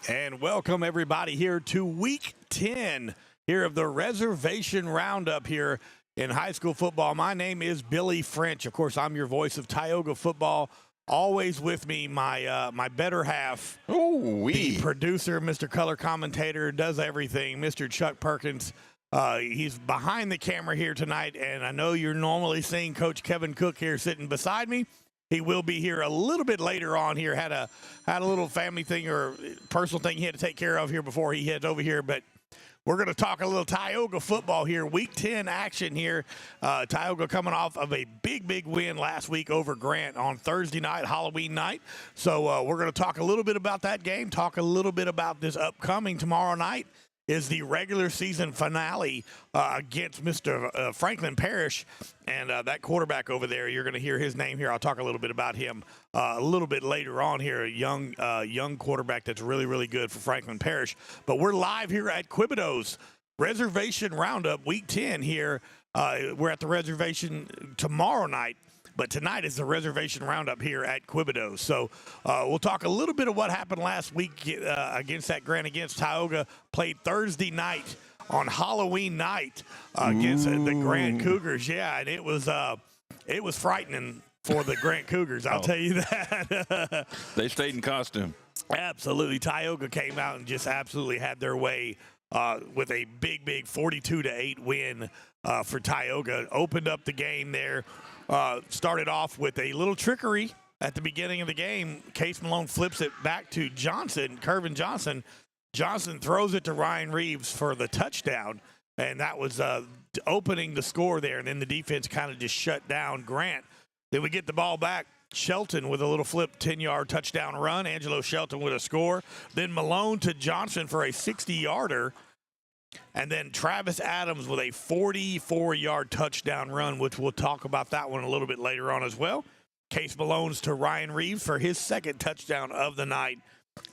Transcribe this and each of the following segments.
And welcome everybody here to week 10 here of the Reservation Roundup here in high school football. My name is Billy French. Of course, I'm your voice of Tioga football. Always with me, my better half, the producer, Mr. Color Commentator, does everything, Mr. Chuck Perkins. He's behind the camera here tonight, and I know you're normally seeing Coach Kevin Cook here sitting beside me. He will be here a little bit later on here. Had a little family thing or personal thing he had to take care of here before he heads over here. But we're going to talk a little Tioga football here. Week 10 action here. Tioga coming off of a big win last week over Grant on Thursday night, Halloween night. So we're going to talk a little bit about that game, talk a little bit about this upcoming tomorrow night. Is the regular season finale against Mr. Franklin Parrish. And that quarterback over there, you're going to hear his name here. I'll talk a little bit about him a little bit later on here, a young quarterback that's really good for Franklin Parrish. But we're live here at Quebedeaux Reservation Roundup, Week 10 here. We're at the reservation tomorrow night. But tonight is the Reservation Roundup here at Quebedeaux. So we'll talk a little bit of what happened last week against that Grant against Tioga. Played Thursday night on Halloween night against the Grant Cougars. Yeah, and it was frightening for the Grant Cougars, I'll tell you that. They stayed in costume. Absolutely. Tioga came out and just absolutely had their way with a big 42-8 win for Tioga. Opened up the game there. Started off with a little trickery at the beginning of the game. Case Malone flips it back to Johnson, Kervin Johnson. Johnson throws it to Ryan Reeves for the touchdown, and that was opening the score there, and then the defense kind of just shut down Grant. Then we get the ball back. Shelton with a little flip 10-yard touchdown run. Angelo Shelton with a score. Then Malone to Johnson for a 60-yarder. And then Travis Adams with a 44-yard touchdown run, which we'll talk about that one a little bit later on as well. Case Malone's to Ryan Reeves for his second touchdown of the night.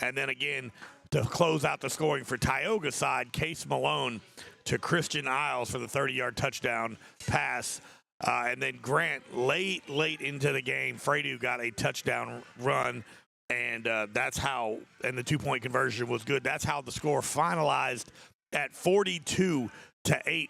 And then again, to close out the scoring for Tioga side, Case Malone to Christian Isles for the 30-yard touchdown pass. And then Grant, late into the game, Fredu got a touchdown run. And that's how, and the two-point conversion was good. That's how the score finalized at 42-8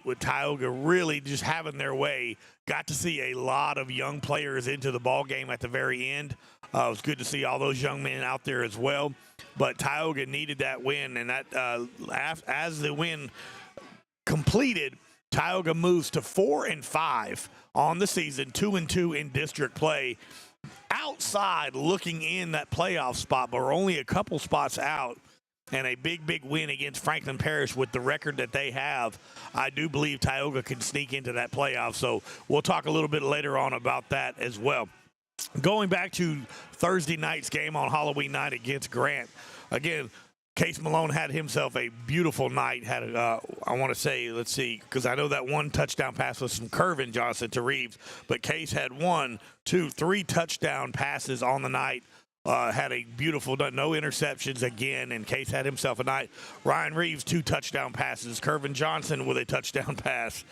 with Tioga really just having their way. Got to see a lot of young players into the ball game at the very end. It was good to see all those young men out there as well. But Tioga needed that win, and that as the win completed, Tioga moves to 4-5 on the season, 2-2 in district play. Outside looking in that playoff spot, but we're only a couple spots out. And a big win against Franklin Parrish with the record that they have. I do believe Tioga can sneak into that playoff. So we'll talk a little bit later on about that as well. Going back to Thursday night's game on Halloween night against Grant. Again, Case Malone had himself a beautiful night. Had I want to say, let's see, because I know that one touchdown pass was from Kervin Johnson to Reeves. But Case had 1, 2, 3 touchdown passes on the night. Had a beautiful, no interceptions again, and Case had himself a night. Ryan Reeves, 2 touchdown passes. Kervin Johnson with a touchdown pass.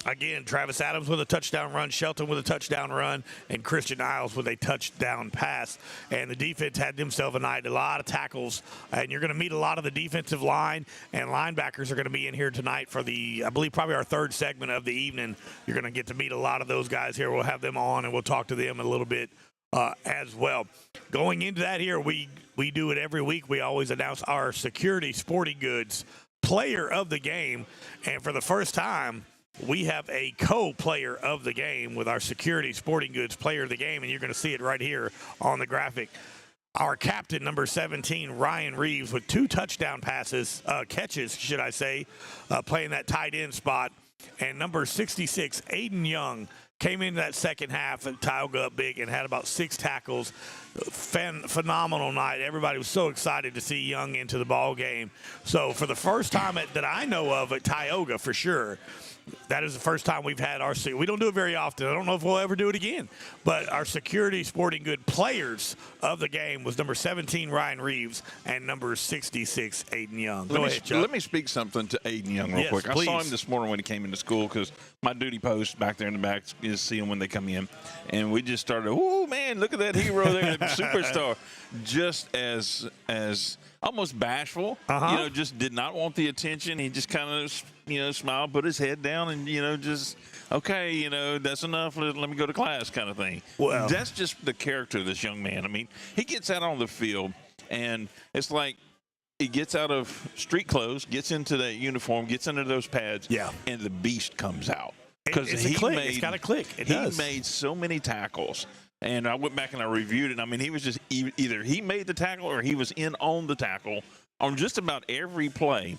Again, Travis Adams with a touchdown run, Shelton with a touchdown run, and Christian Isles with a touchdown pass. And the defense had themselves a night, a lot of tackles. And you're going to meet a lot of the defensive line, and linebackers are going to be in here tonight for the, I believe, probably our third segment of the evening. You're going to get to meet a lot of those guys here. We'll have them on, and we'll talk to them a little bit as well. Going into that here, we do it every week. We always announce our Security Sporting Goods player of the game. And for the first time, we have a co-player of the game with our Security Sporting Goods player of the game. And you're going to see it right here on the graphic. Our captain, number 17, Ryan Reeves, with 2 touchdown catches, should I say, playing that tight end spot. And number 66, Aiden Young, came into that second half and Tioga up big and had about 6 tackles. Phenomenal night. Everybody was so excited to see Young into the ball game. So for the first time that I know of at Tioga, for sure, that is the first time we've had our – we don't do it very often. I don't know if we'll ever do it again. But our Security Sporting Good players of the game was number 17, Ryan Reeves, and number 66, Aiden Young. Go ahead, Chuck. Let me speak something to Aiden Young real quick. Please. I saw him this morning when he came into school because my duty post back there in the back is see him when they come in. And we just started, oh, man, look at that hero there. superstar, just as almost bashful. Just did not want the attention. He just kind of smiled, put his head down, and just okay, that's enough. Let me go to class, kind of thing. Well, that's just the character of this young man. I mean, he gets out on the field, and it's like he gets out of street clothes, gets into that uniform, gets into those pads, and the beast comes out. Because it's got a click. He made so many tackles. And I went back and I reviewed it. I mean, he was just either he made the tackle or he was in on the tackle on just about every play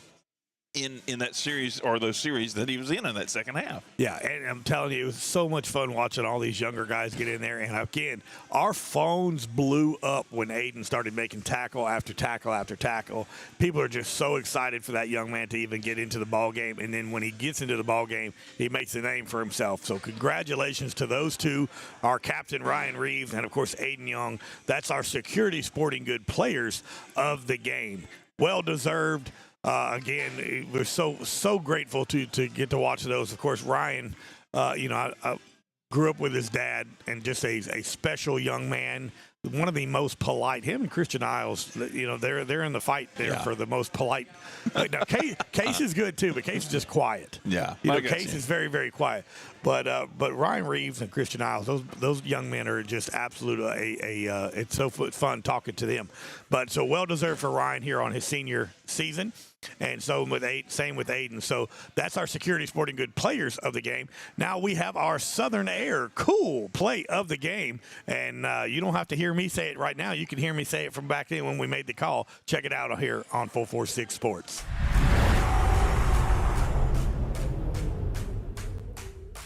in that series or those series that he was in that second half. Yeah, and I'm telling you, it was so much fun watching all these younger guys get in there. And again, our phones blew up when Aiden started making tackle after tackle after tackle. People are just so excited for that young man to even get into the ball game. And then when he gets into the ball game, he makes a name for himself. So congratulations to those two, our captain Ryan Reeves and, of course, Aiden Young. That's our Security Sporting Good players of the game. Well-deserved. Again, we're so grateful to get to watch those. Of course, Ryan, I grew up with his dad and just a special young man. One of the most polite. Him and Christian Isles, they're in the fight there for the most polite. Now, Case is good too, but Case is just quiet. Yeah, Case is very, very quiet. But Ryan Reeves and Christian Isles, those young men are just absolute. It's so fun talking to them. But so well deserved for Ryan here on his senior season. And so same with Aiden. So that's our Security Sporting Good players of the game. Now we have our Southern Air cool play of the game. And you don't have to hear me say it right now. You can hear me say it from back then when we made the call. Check it out here on 446 Sports.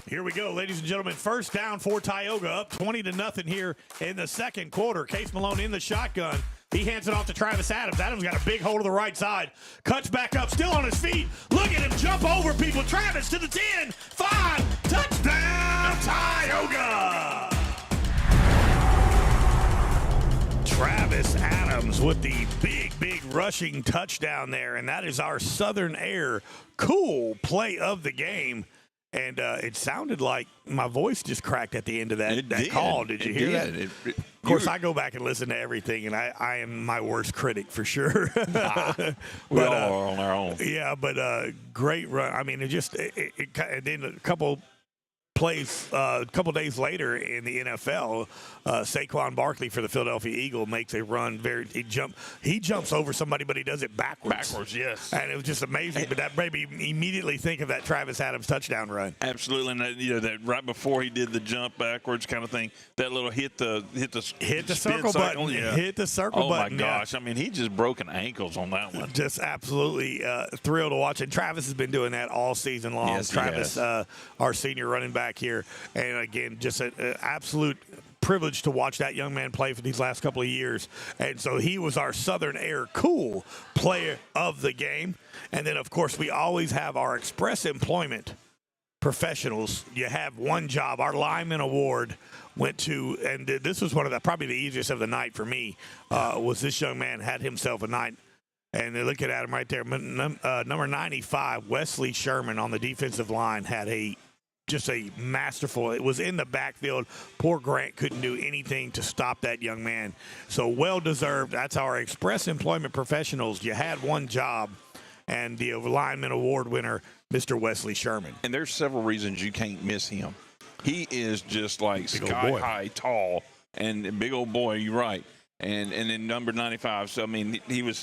Here we go, ladies and gentlemen. First down for Tioga, up 20-0 here in the second quarter. Case Malone in the shotgun. He hands it off to Travis Adams. Adams got a big hold of the right side. Cuts back up, still on his feet. Look at him jump over people. Travis to the 10, 5, touchdown, Tioga! Travis Adams with the big rushing touchdown there, and that is our Southern Air cool play of the game. And it sounded like my voice just cracked at the end of that call. Did you hear that? Of course, I go back and listen to everything, and I am my worst critic for sure. We all are on our own. Yeah, but great run. I mean, and then a couple plays a couple days later in the NFL, Saquon Barkley for the Philadelphia Eagle makes a run. He jumps over somebody, but he does it backwards. Backwards, yes. And it was just amazing. But that made me immediately think of that Travis Adams touchdown run. Absolutely, and that right before he did the jump backwards kind of thing, that little hit the circle button. Yeah. Hit the circle button. Oh my gosh! I mean, he just broken ankles on that one. Just absolutely thrilled to watch it. Travis has been doing that all season long. Yes, Travis, our senior running back here, and again, just an absolute privilege to watch that young man play for these last couple of years. And so he was our Southern Air cool player of the game. And then, of course, we always have our express employment professionals. You have one job. Our lineman award went to, and this was one of probably the easiest of the night for me, was this young man had himself a night. And they're looking at him right there. Number 95, Wesley Sherman on the defensive line had just a masterful. It was in the backfield. Poor Grant couldn't do anything to stop that young man. So well-deserved. That's our express employment professionals. You had one job, and the lineman award winner, Mr. Wesley Sherman. And there's several reasons you can't miss him. He is just like sky-high tall and a big old boy. You're right. And then number 95. So, I mean, you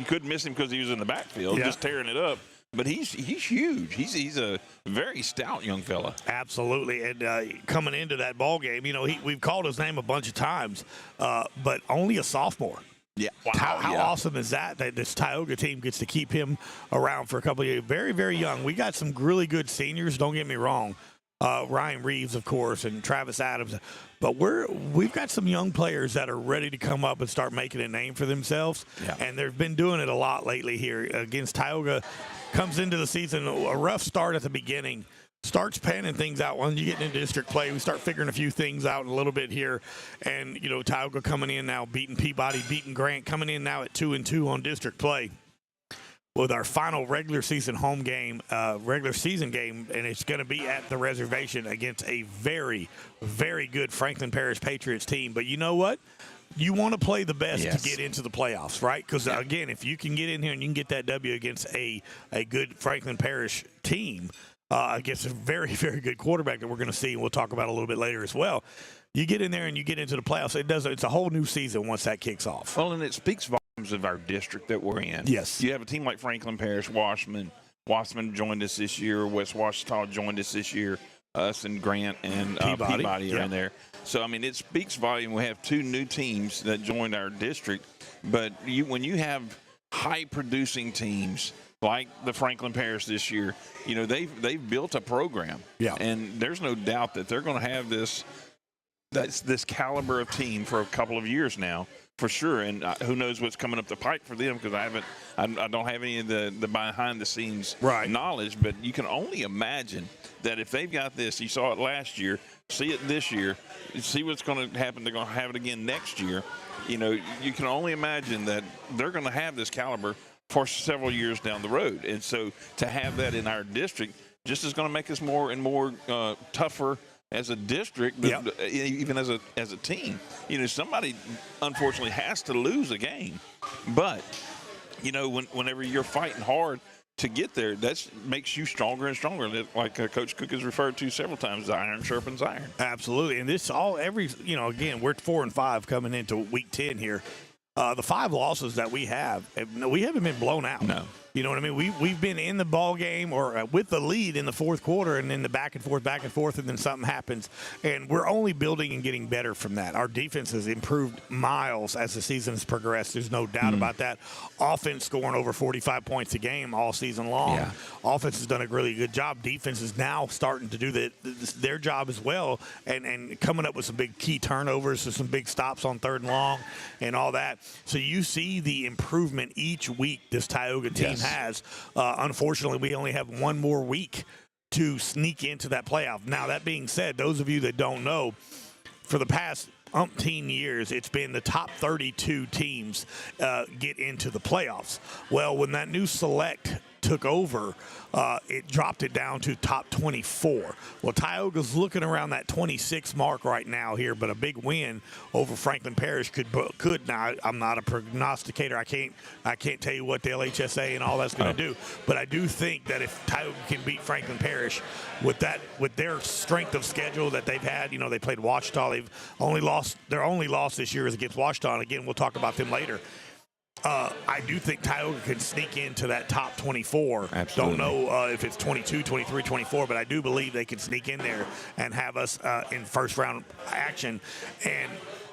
couldn't miss him because he was in the backfield just tearing it up. But he's huge. He's a very stout young fella. Absolutely. And coming into that ball game, we've called his name a bunch of times, but only a sophomore. Yeah. Wow. How awesome is that this Tioga team gets to keep him around for a couple of years? Very, very young. We got some really good seniors, don't get me wrong. Ryan Reeves, of course, and Travis Adams. But we've got some young players that are ready to come up and start making a name for themselves. Yeah. And they've been doing it a lot lately here against Tioga. Comes into the season, a rough start at the beginning. Starts panning things out. When you get into district play, we start figuring a few things out a little bit here. And, Tioga coming in now, beating Peabody, beating Grant, coming in now at 2-2 on district play. With our final regular season game, and it's going to be at the reservation against a very, very good Franklin Parish Patriots team. But you know what? you want to play the best to get into the playoffs, right? Because, again, if you can get in here and you can get that W against a good Franklin Parish team, against a very, very good quarterback that we're going to see, and we'll talk about a little bit later as well, you get in there and you get into the playoffs. It's a whole new season once that kicks off. Well, and it speaks volumes of our district that we're in. Yes. You have a team like Franklin Parish, Wasserman joined us this year. West Washita joined us this year. Us and Grant and Peabody are in there. So, I mean, it speaks volume. We have 2 new teams that joined our district. But when you have high-producing teams like the Franklin Parish this year, you know, they've built a program. Yeah. And there's no doubt that they're going to have this caliber of team for a couple of years now, for sure. And who knows what's coming up the pipe for them, because I don't have any of the behind-the-scenes knowledge. But you can only imagine that if they've got this, you saw it last year, see it this year, see what's going to happen. They're going to have it again next year. You know, you can only imagine that they're going to have this caliber for several years down the road. And so to have that in our district just is going to make us more and more tougher as a district, but even as a team. You know, somebody unfortunately has to lose a game. But, you know, whenever you're fighting hard to get there, that makes you stronger and stronger. Like Coach Cook has referred to several times, iron sharpens iron. Absolutely. And this again, we're 4-5 coming into week 10 here. The 5 losses that we haven't been blown out. No. You know what I mean? We've been in the ball game or with the lead in the fourth quarter, and then the back and forth, and then something happens. And we're only building and getting better from that. Our defense has improved miles as the season has progressed. There's no doubt about that. Offense scoring over 45 points a game all season long. Yeah. Offense has done a really good job. Defense is now starting to do their job as well, and coming up with some big key turnovers, so some big stops on 3rd and long and all that. So you see the improvement each week this Tioga team has. Unfortunately, we only have one more week to sneak into that playoff. Now, that being said, those of you that don't know, for the past umpteen years, it's been the top 32 teams get into the playoffs. Well, when that new select took over, it dropped it down to top 24. Well, Tioga's looking around that 26 mark right now here, but a big win over Franklin Parish could. Now, I'm not a prognosticator. I can't tell you what the LHSA and all that's going to do, but I do think that if Tioga can beat Franklin Parish with their strength of schedule that they've had, you know, they played Washita. Their only loss this year is against Washita. And again, we'll talk about them later. I do think Tioga can sneak into that top 24. Absolutely. Don't know if it's 22, 23, 24, but I do believe they can sneak in there and have us in first round action. And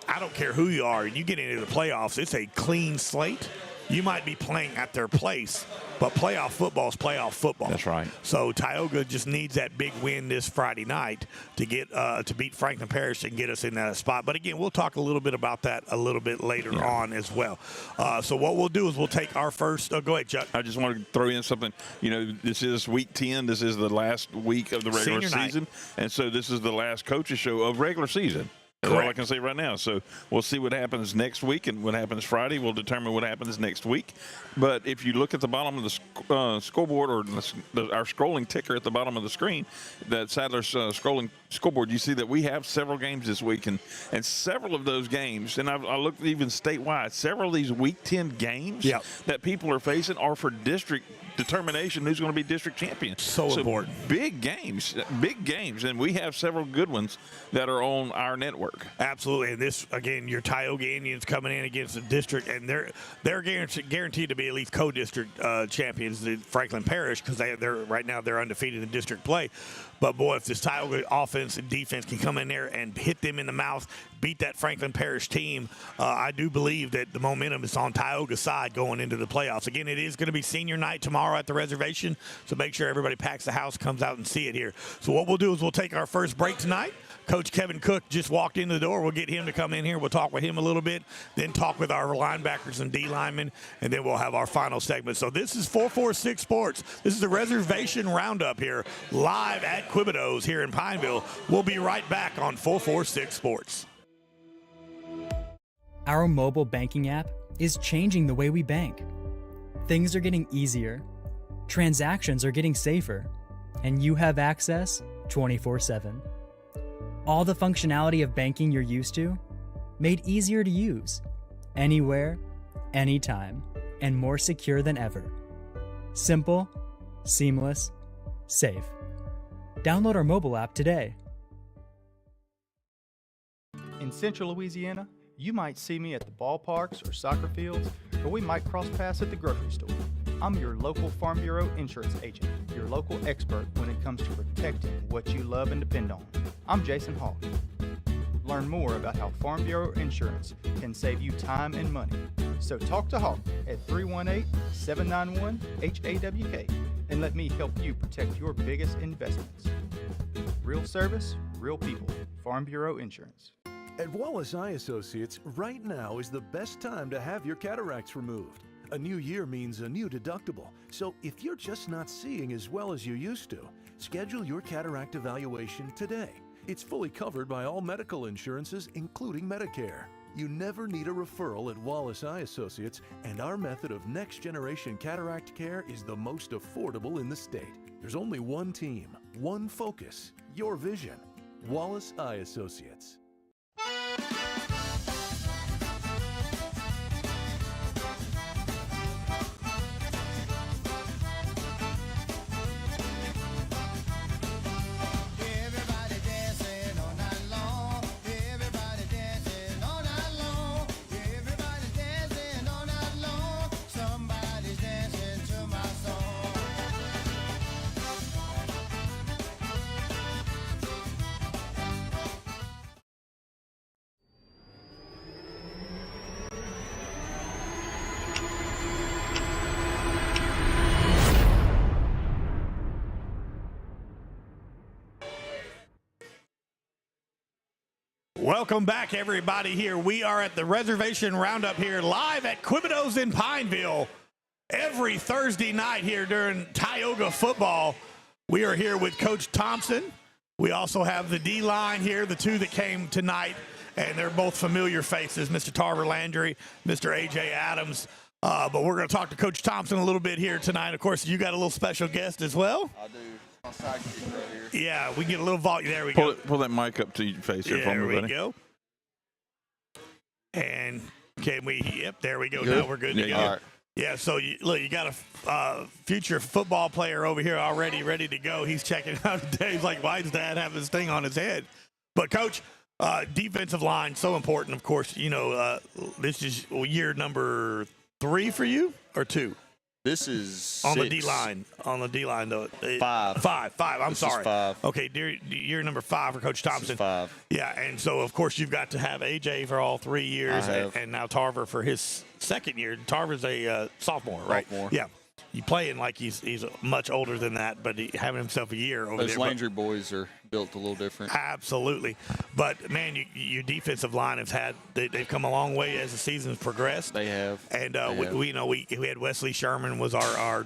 I don't care who you are, you get into the playoffs, it's a clean slate. You might be playing at their place, but playoff football is playoff football. That's right. So Tioga just needs that big win this Friday night to get to beat Franklin Parish and get us in that spot. But again, we'll talk a little bit about that a little bit later on as well. So what we'll do is we'll take our first. Go ahead, Chuck. I just want to throw in something. You know, this is week 10. This is the last week of the regular season, and so this is the last coaches show of regular season. That's all I can say right now. So we'll see what happens next week, and what happens Friday will determine what happens next week. But if you look at the bottom of the scoreboard, or our scrolling ticker at the bottom of the screen, that Sadler's scrolling scoreboard, you see that we have several games this week, and several of those games, and I looked even statewide, several of these week 10 games that people are facing are for district determination who's going to be district champion. So important. Big games, and we have several good ones that are on our network. Absolutely. And this, again, your Tioga Indians coming in against the district, and they're guaranteed to be at least co-district champions, the Franklin Parish, because they're right now they're undefeated in district play. But, boy, if this Tioga offense and defense can come in there and hit them in the mouth, beat that Franklin Parish team, I do believe that the momentum is on Tioga's side going into the playoffs. Again, it is going to be senior night tomorrow at the reservation, so make sure everybody packs the house, comes out and see it here. So what we'll do is we'll take our first break tonight. Coach Kevin Cook just walked in the door. We'll get him to come in here. We'll talk with him a little bit, then talk with our linebackers and D linemen, and then we'll have our final segment. So this is 446 Sports. This is the Reservation Roundup here, live at Quebedeaux here in Pineville. We'll be right back on 446 Sports. Our mobile banking app is changing the way we bank. Things are getting easier, transactions are getting safer, and you have access 24/7. All the functionality of banking you're used to, made easier to use, anywhere, anytime, and more secure than ever. Simple, seamless, safe. Download our mobile app today. In Central Louisiana, you might see me at the ballparks or soccer fields, or we might cross paths at the grocery store. I'm your local Farm Bureau insurance agent, your local expert when it comes to protecting what you love and depend on. I'm Jason Hawk. Learn more about how Farm Bureau Insurance can save you time and money. So talk to Hawk at 318-791-HAWK and let me help you protect your biggest investments. Real service, real people. Farm Bureau Insurance. At Wallace Eye Associates, right now is the best time to have your cataracts removed. A new year means a new deductible, so if you're just not seeing as well as you used to, schedule your cataract evaluation today. It's fully covered by all medical insurances, including Medicare. You never need a referral at Wallace Eye Associates, and our method of next-generation cataract care is the most affordable in the state. There's only one team, one focus, your vision. Wallace Eye Associates. Welcome back, everybody. Here we are at the Reservation Round-Up here live at Quebedeaux in Pineville every Thursday night here during Tioga football. We are here with Coach Thompson. We also have the D-line here, the two that came tonight, and they're both familiar faces, Mr. Tarver Landry, Mr. A.J. Adams. But we're going to talk to Coach Thompson a little bit here tonight. Of course, you got a little special guest as well. I do. My sidekick right here. Yeah, we get a little volume. There we go. Pull that mic up to your face here for me, buddy. There we go. And can we? Yep, there we go. Good? Now we're good to go. All right. Yeah, so you got a future football player over here already ready to go. He's checking out today. He's like, why does Dad have this thing on his head? But, Coach, defensive line, so important, of course. You know, this is year number 3 for you or 2? This is on 6. the D-line. On the D-line, though. 5. 5. I'm this sorry. Is 5. Okay, year number 5 for Coach Thompson. This is 5. Yeah, and so, of course, you've got to have A.J. for all 3 years and now Tarver for his second year. Tarver's a sophomore, right? Sophomore. Yeah. You playing like he's much older than that, but having himself a year over Those there. Landry boys are built a little different. Absolutely. But, man, your defensive line has they've come a long way as the season's progressed. They have. And we had Wesley Sherman was our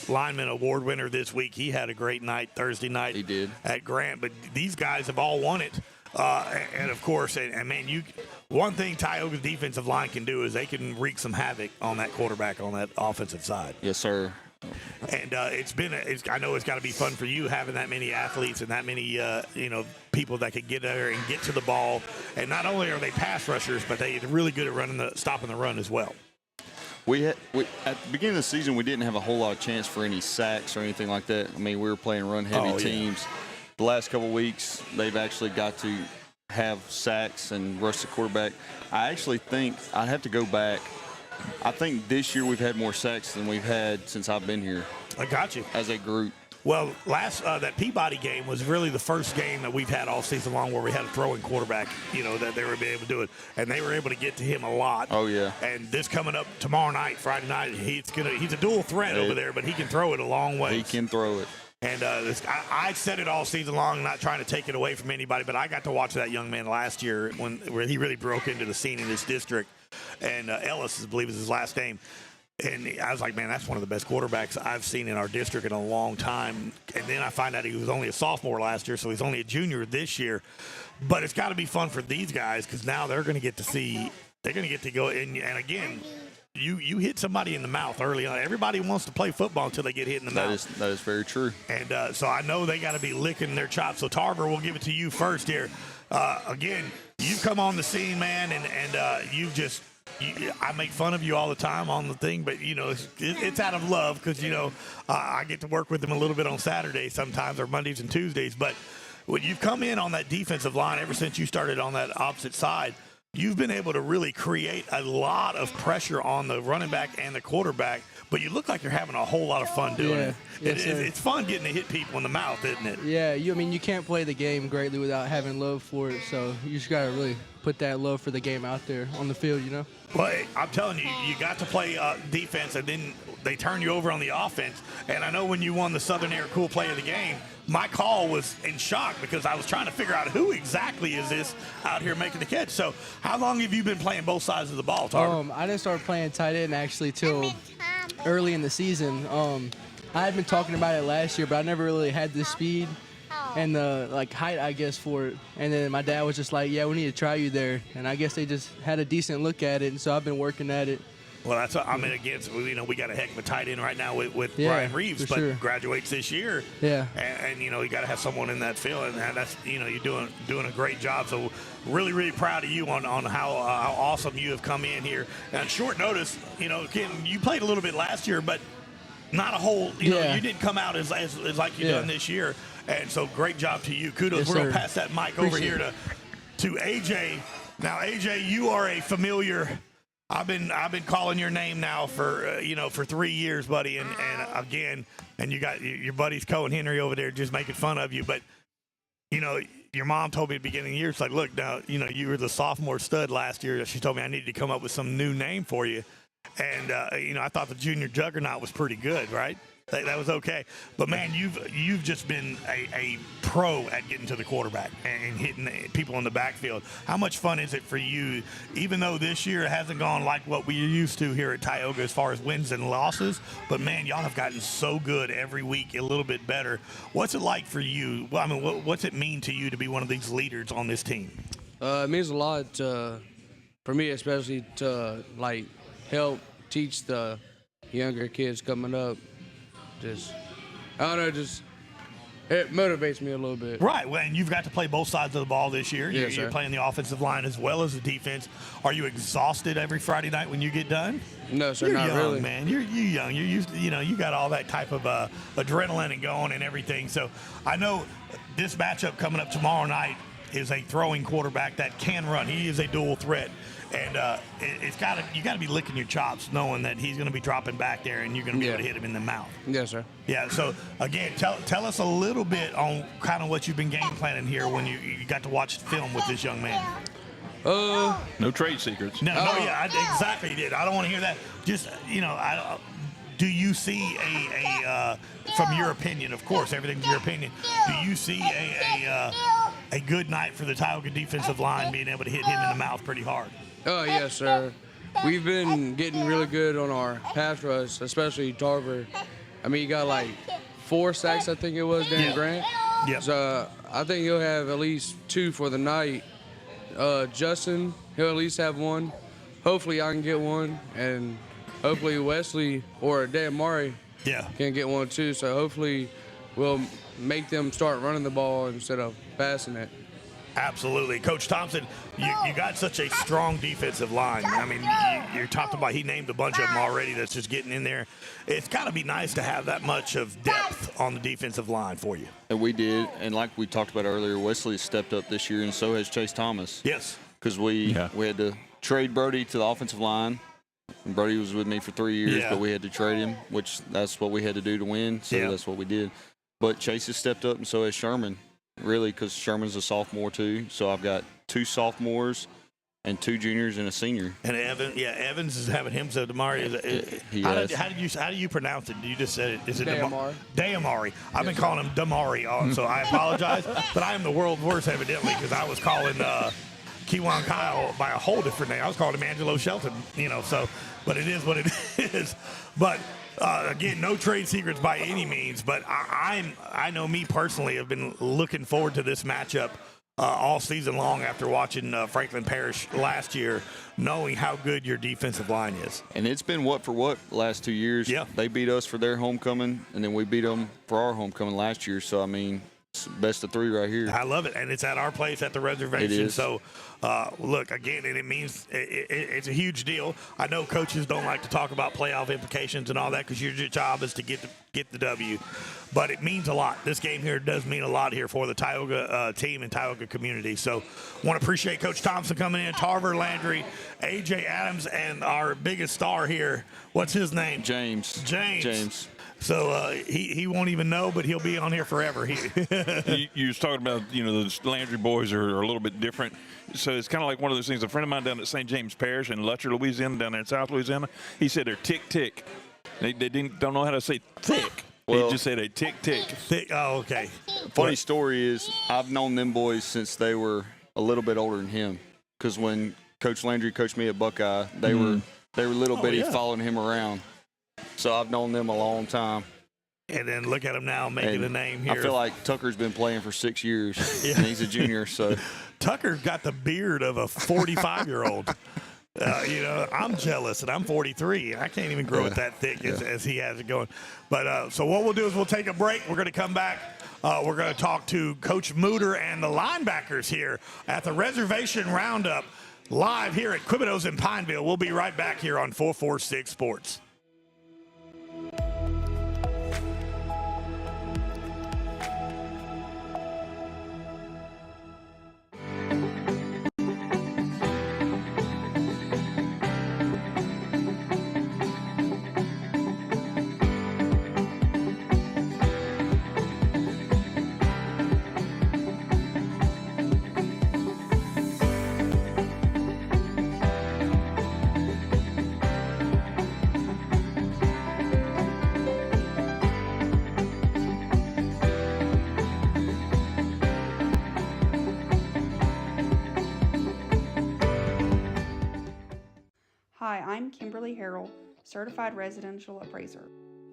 lineman award winner this week. He had a great night Thursday night. He did. At Grant. But these guys have all won it. And of course, man, one thing Tioga's defensive line can do is they can wreak some havoc on that quarterback on that offensive side. Yes, sir. And I know it's got to be fun for you having that many athletes and that many people that could get there and get to the ball. And not only are they pass rushers, but they're really good at stopping the run as well. At the beginning of the season, we didn't have a whole lot of chance for any sacks or anything like that. I mean, we were playing run-heavy teams. The last couple of weeks, they've actually got to have sacks and rush the quarterback. I actually think I'd have to go back. I think this year we've had more sacks than we've had since I've been here. I got you. As a group. Well, that Peabody game was really the first game that we've had all season long where we had a throwing quarterback, that they were able to do it. And they were able to get to him a lot. Oh, yeah. And this coming up tomorrow night, Friday night, he's a dual threat over there, but he can throw it a long way. He can throw it. And I said it all season long, not trying to take it away from anybody, but I got to watch that young man last year where he really broke into the scene in this district. And Ellis, I believe, is his last name. And I was like, man, that's one of the best quarterbacks I've seen in our district in a long time. And then I find out he was only a sophomore last year, so he's only a junior this year. But it's got to be fun for these guys because now they're going to get to go. And again, you hit somebody in the mouth early on. Everybody wants to play football until they get hit in the mouth. That is very true. And so I know they got to be licking their chops. So Tarver, we'll give it to you first here. again, you've come on the scene, man, and you've just. I make fun of you all the time on the thing, but, you know, it's out of love because, you know, I get to work with them a little bit on Saturdays sometimes or Mondays and Tuesdays. But when you've come in on that defensive line ever since you started on that opposite side, you've been able to really create a lot of pressure on the running back and the quarterback, but you look like you're having a whole lot of fun doing it. It's fun getting to hit people in the mouth, isn't it? Yeah, I mean, you can't play the game greatly without having love for it, so you just got to really put that love for the game out there on the field, you know? Well, I'm telling you, you got to play defense, and then they turn you over on the offense. And I know when you won the Southern Air Cool Play of the Game, my call was in shock because I was trying to figure out who exactly is this out here making the catch. So how long have you been playing both sides of the ball, Tarver? I didn't start playing tight end actually till early in the season. I had been talking about it last year, but I never really had the speed and the height, I guess, for it. And then my dad was just like, yeah, we need to try you there. And I guess they just had a decent look at it, and so I've been working at it. Well, that's I mean, again, you know, we got a heck of a tight end right now with Brian Reeves, but sure. graduates this year. Yeah. And you know, you got to have someone in that field, and that's, you know, you're doing a great job. So really, really proud of you on how awesome you have come in here. And on short notice, you know, Kim, you played a little bit last year, but not a whole, you know, you didn't come out as like you've done this year. And so great job to you. Kudos. Yes, We're going to sir. pass that mic over here to AJ. Now, AJ, you are a familiar. I've been calling your name now for for 3 years, buddy, and again, and you got your buddies Coe and Henry over there just making fun of you. But you know, your mom told me at the beginning of the year, it's like, look, now, you know, you were the sophomore stud last year. She told me I needed to come up with some new name for you, and you know, I thought the junior juggernaut was pretty good, right? That was okay. But, man, you've just been a pro at getting to the quarterback and hitting people in the backfield. How much fun is it for you, even though this year it hasn't gone like what we're used to here at Tioga as far as wins and losses? But, man, y'all have gotten so good every week, a little bit better. What's it like for you? Well, I mean, what's it mean to you to be one of these leaders on this team? It means a lot for me, especially to, help teach the younger kids coming up. It motivates me a little bit. Right, well, and you've got to play both sides of the ball this year. Yes, You're playing the offensive line as well as the defense. Are you exhausted every Friday night when you get done? No, sir, You're not young, really. Man. You're young. You're used to, you got all that type of adrenaline and going and everything. So I know this matchup coming up tomorrow night is a throwing quarterback that can run. He is a dual threat. And you got to be licking your chops knowing that he's going to be dropping back there and you're going to be able to hit him in the mouth. Yes, sir. Yeah, so, again, tell us a little bit on kind of what you've been game planning here when you got to watch film with this young man. No trade secrets. No, I exactly did. I don't want to hear that. Just, do you see from your opinion, of course, everything's your opinion, do you see a good night for the Tioga defensive line being able to hit him in the mouth pretty hard? Oh, yes, sir. We've been getting really good on our pass rush, especially Tarver. I mean, he got 4 sacks, I think it was, Darren Grant. Yeah. So I think he'll have at least 2 for the night. Justin, he'll at least have 1. Hopefully I can get 1. And hopefully Wesley or Dan Murray can get 1 too. So hopefully we'll make them start running the ball instead of passing it. Absolutely. Coach Thompson, you got such a strong defensive line. I mean, you're talking about, he named a bunch of them already that's just getting in there. It's got to be nice to have that much of depth on the defensive line for you. And we did. And like we talked about earlier, Wesley has stepped up this year, and so has Chase Thomas. Yes. Because we had to trade Brody to the offensive line. And Brody was with me for 3 years, but we had to trade him, which that's what we had to do to win. So that's what we did. But Chase has stepped up, and so has Sherman. Really, because Sherman's a sophomore too, so I've got 2 sophomores and 2 juniors and a senior. And Evans is having him. So Damari, how do you pronounce it? You just said it. Is it Damari? Damari. I've been calling him Damari, so I apologize, but I am the world's worst evidently because I was calling Kewan Kyle by a whole different name. I was calling him Angelo Shelton, So, but it is what it is. But. Again, no trade secrets by any means, but I know me personally have been looking forward to this matchup all season long after watching Franklin Parish last year, knowing how good your defensive line is. And it's been what for what the last 2 years. Yeah. They beat us for their homecoming, and then we beat them for our homecoming last year. So, I mean, It's best of 3 right here. I love it, and it's at our place at the reservation. It is. So, look, again, and it means it's a huge deal. I know coaches don't like to talk about playoff implications and all that because your job is to get the W, but it means a lot. This game here does mean a lot here for the Tioga team and Tioga community. So, want to appreciate Coach Thompson coming in, Tarver Landry, A.J. Adams, and our biggest star here. What's his name? James. So he won't even know, but he'll be on here forever. You was talking about, the Landry boys are a little bit different. So it's kind of like one of those things. A friend of mine down at St. James Parish in Lutcher, Louisiana, down there in South Louisiana, he said they're tick-tick. They don't know how to say thick. Well, they just said a tick-tick. Thick. Oh, okay. Funny story is I've known them boys since they were a little bit older than him. Because when Coach Landry coached me at Buckeye, they were little bitty following him around. So I've known them a long time. And then look at him now making a name here. I feel like Tucker's been playing for 6 years, and he's a junior. So Tucker's got the beard of a 45-year-old. I'm jealous, and I'm 43. I can't even grow it that thick as he has it going. But so what we'll do is we'll take a break. We're going to come back. We're going to talk to Coach Mooter and the linebackers here at the Reservation Round-Up live here at Quebedeaux in Pineville. We'll be right back here on 446 Sports. Hi, I'm Kimberly Harrell, Certified Residential Appraiser.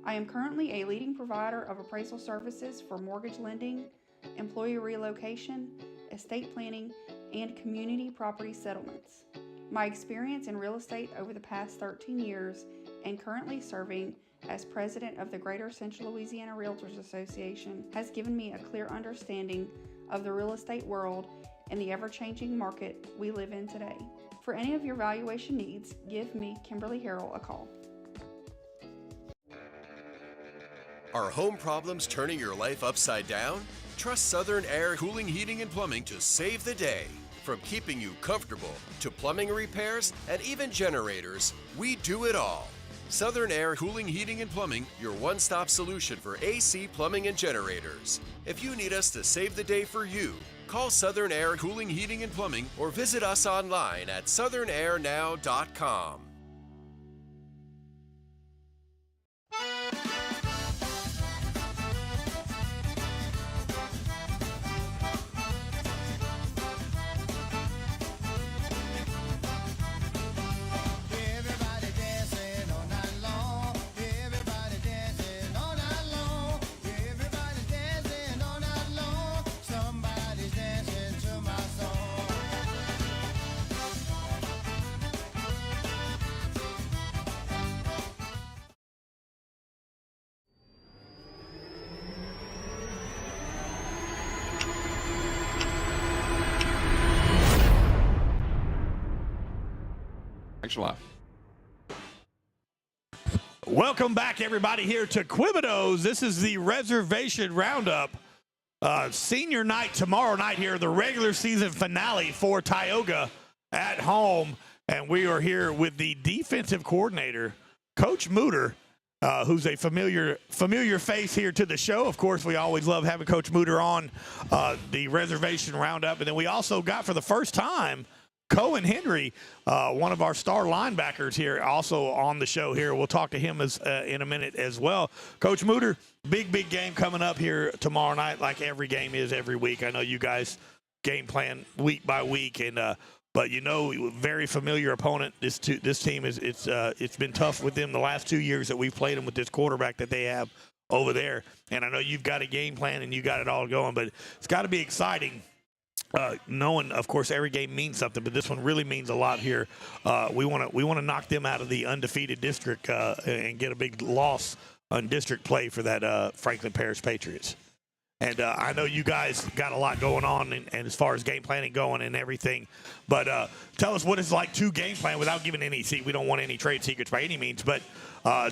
I am currently a leading provider of appraisal services for mortgage lending, employee relocation, estate planning, and community property settlements. My experience in real estate over the past 13 years and currently serving as president of the Greater Central Louisiana Realtors Association has given me a clear understanding of the real estate world and the ever-changing market we live in today. For any of your valuation needs, give me, Kimberly Harrell, a call. Are home problems turning your life upside down? Trust Southern Air Cooling, Heating, and Plumbing to save the day. From keeping you comfortable to plumbing repairs and even generators, we do it all. Southern Air Cooling, Heating, and Plumbing, your one-stop solution for AC, plumbing, and generators. If you need us to save the day for you, call Southern Air Cooling, Heating, and Plumbing or visit us online at southernairnow.com. Live. Welcome back, everybody, here to Quebedeaux. This is the Reservation Round-Up. Senior night tomorrow night here, the regular season finale for Tioga at home. And we are here with the defensive coordinator, Coach Mooter, who's a familiar face here to the show. Of course, we always love having Coach Mooter on the Reservation Round-Up. And then we also got, for the first time, Cohen Henry, one of our star linebackers here, also on the show here. We'll talk to him in a minute as well. Coach Mooter, big game coming up here tomorrow night, like every game is every week. I know you guys game plan week by week, and but very familiar opponent. This team is it's been tough with them the last 2 years that we've played them with this quarterback that they have over there. And I know you've got a game plan and you got it all going, but it's got to be exciting. Knowing, of course, every game means something, but this one really means a lot here. We want to knock them out of the undefeated district and get a big loss on district play for that Franklin Parish Patriots. And I know you guys got a lot going on, and as far as game planning going and everything. But tell us what it's like to game plan without giving any – we don't want any trade secrets by any means. But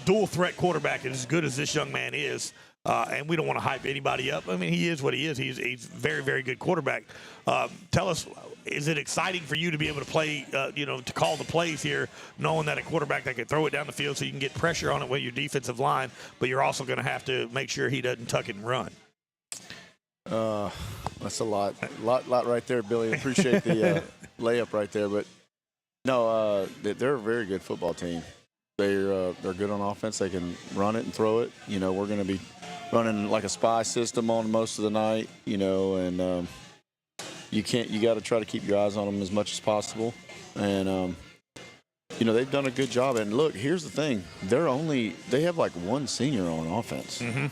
dual threat quarterback, as good as this young man is, and we don't want to hype anybody up. I mean, he is what he is. He's very, very good quarterback. Tell us, is it exciting for you to be able to play, to call the plays here, knowing that a quarterback that can throw it down the field so you can get pressure on it with your defensive line, but you're also going to have to make sure he doesn't tuck it and run? That's a lot right there, Billy. Appreciate the layup right there, but no, they're a very good football team. They're good on offense. They can run it and throw it. We're going to be running like a spy system on most of the night. And you got to try to keep your eyes on them as much as possible. And they've done a good job. And look, here's the thing: they have like one senior on offense. Mm-hmm.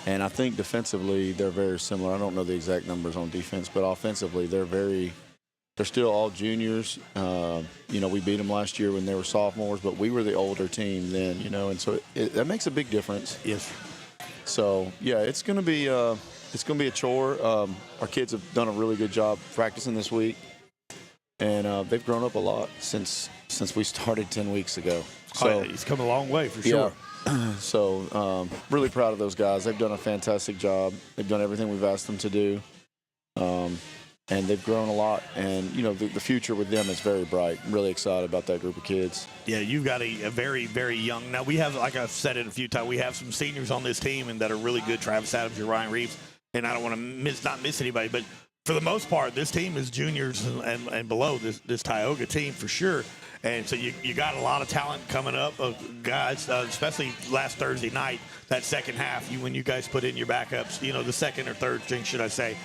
And I think defensively they're very similar. I don't know the exact numbers on defense, but offensively they're still all juniors. We beat them last year when they were sophomores, but we were the older team then, and so that makes a big difference. Yes. So yeah, it's going to be a chore. Our kids have done a really good job practicing this week, and they've grown up a lot since we started 10 weeks ago. So he's come a long way for sure. Yeah. So really proud of those guys. They've done a fantastic job. They've done everything we've asked them to do, and they've grown a lot. And the future with them is very bright. I'm really excited about that group of kids. Yeah, you've got a very, very young. Now we have, like I've said it a few times, we have some seniors on this team and that are really good. Travis Adams and Ryan Reeves, and I don't want to not miss anybody, but for the most part, this team is juniors and below. This Tioga team for sure. And so you got a lot of talent coming up, guys, especially last Thursday night, that second half, when you guys put in your backups, the second or third string, should I say.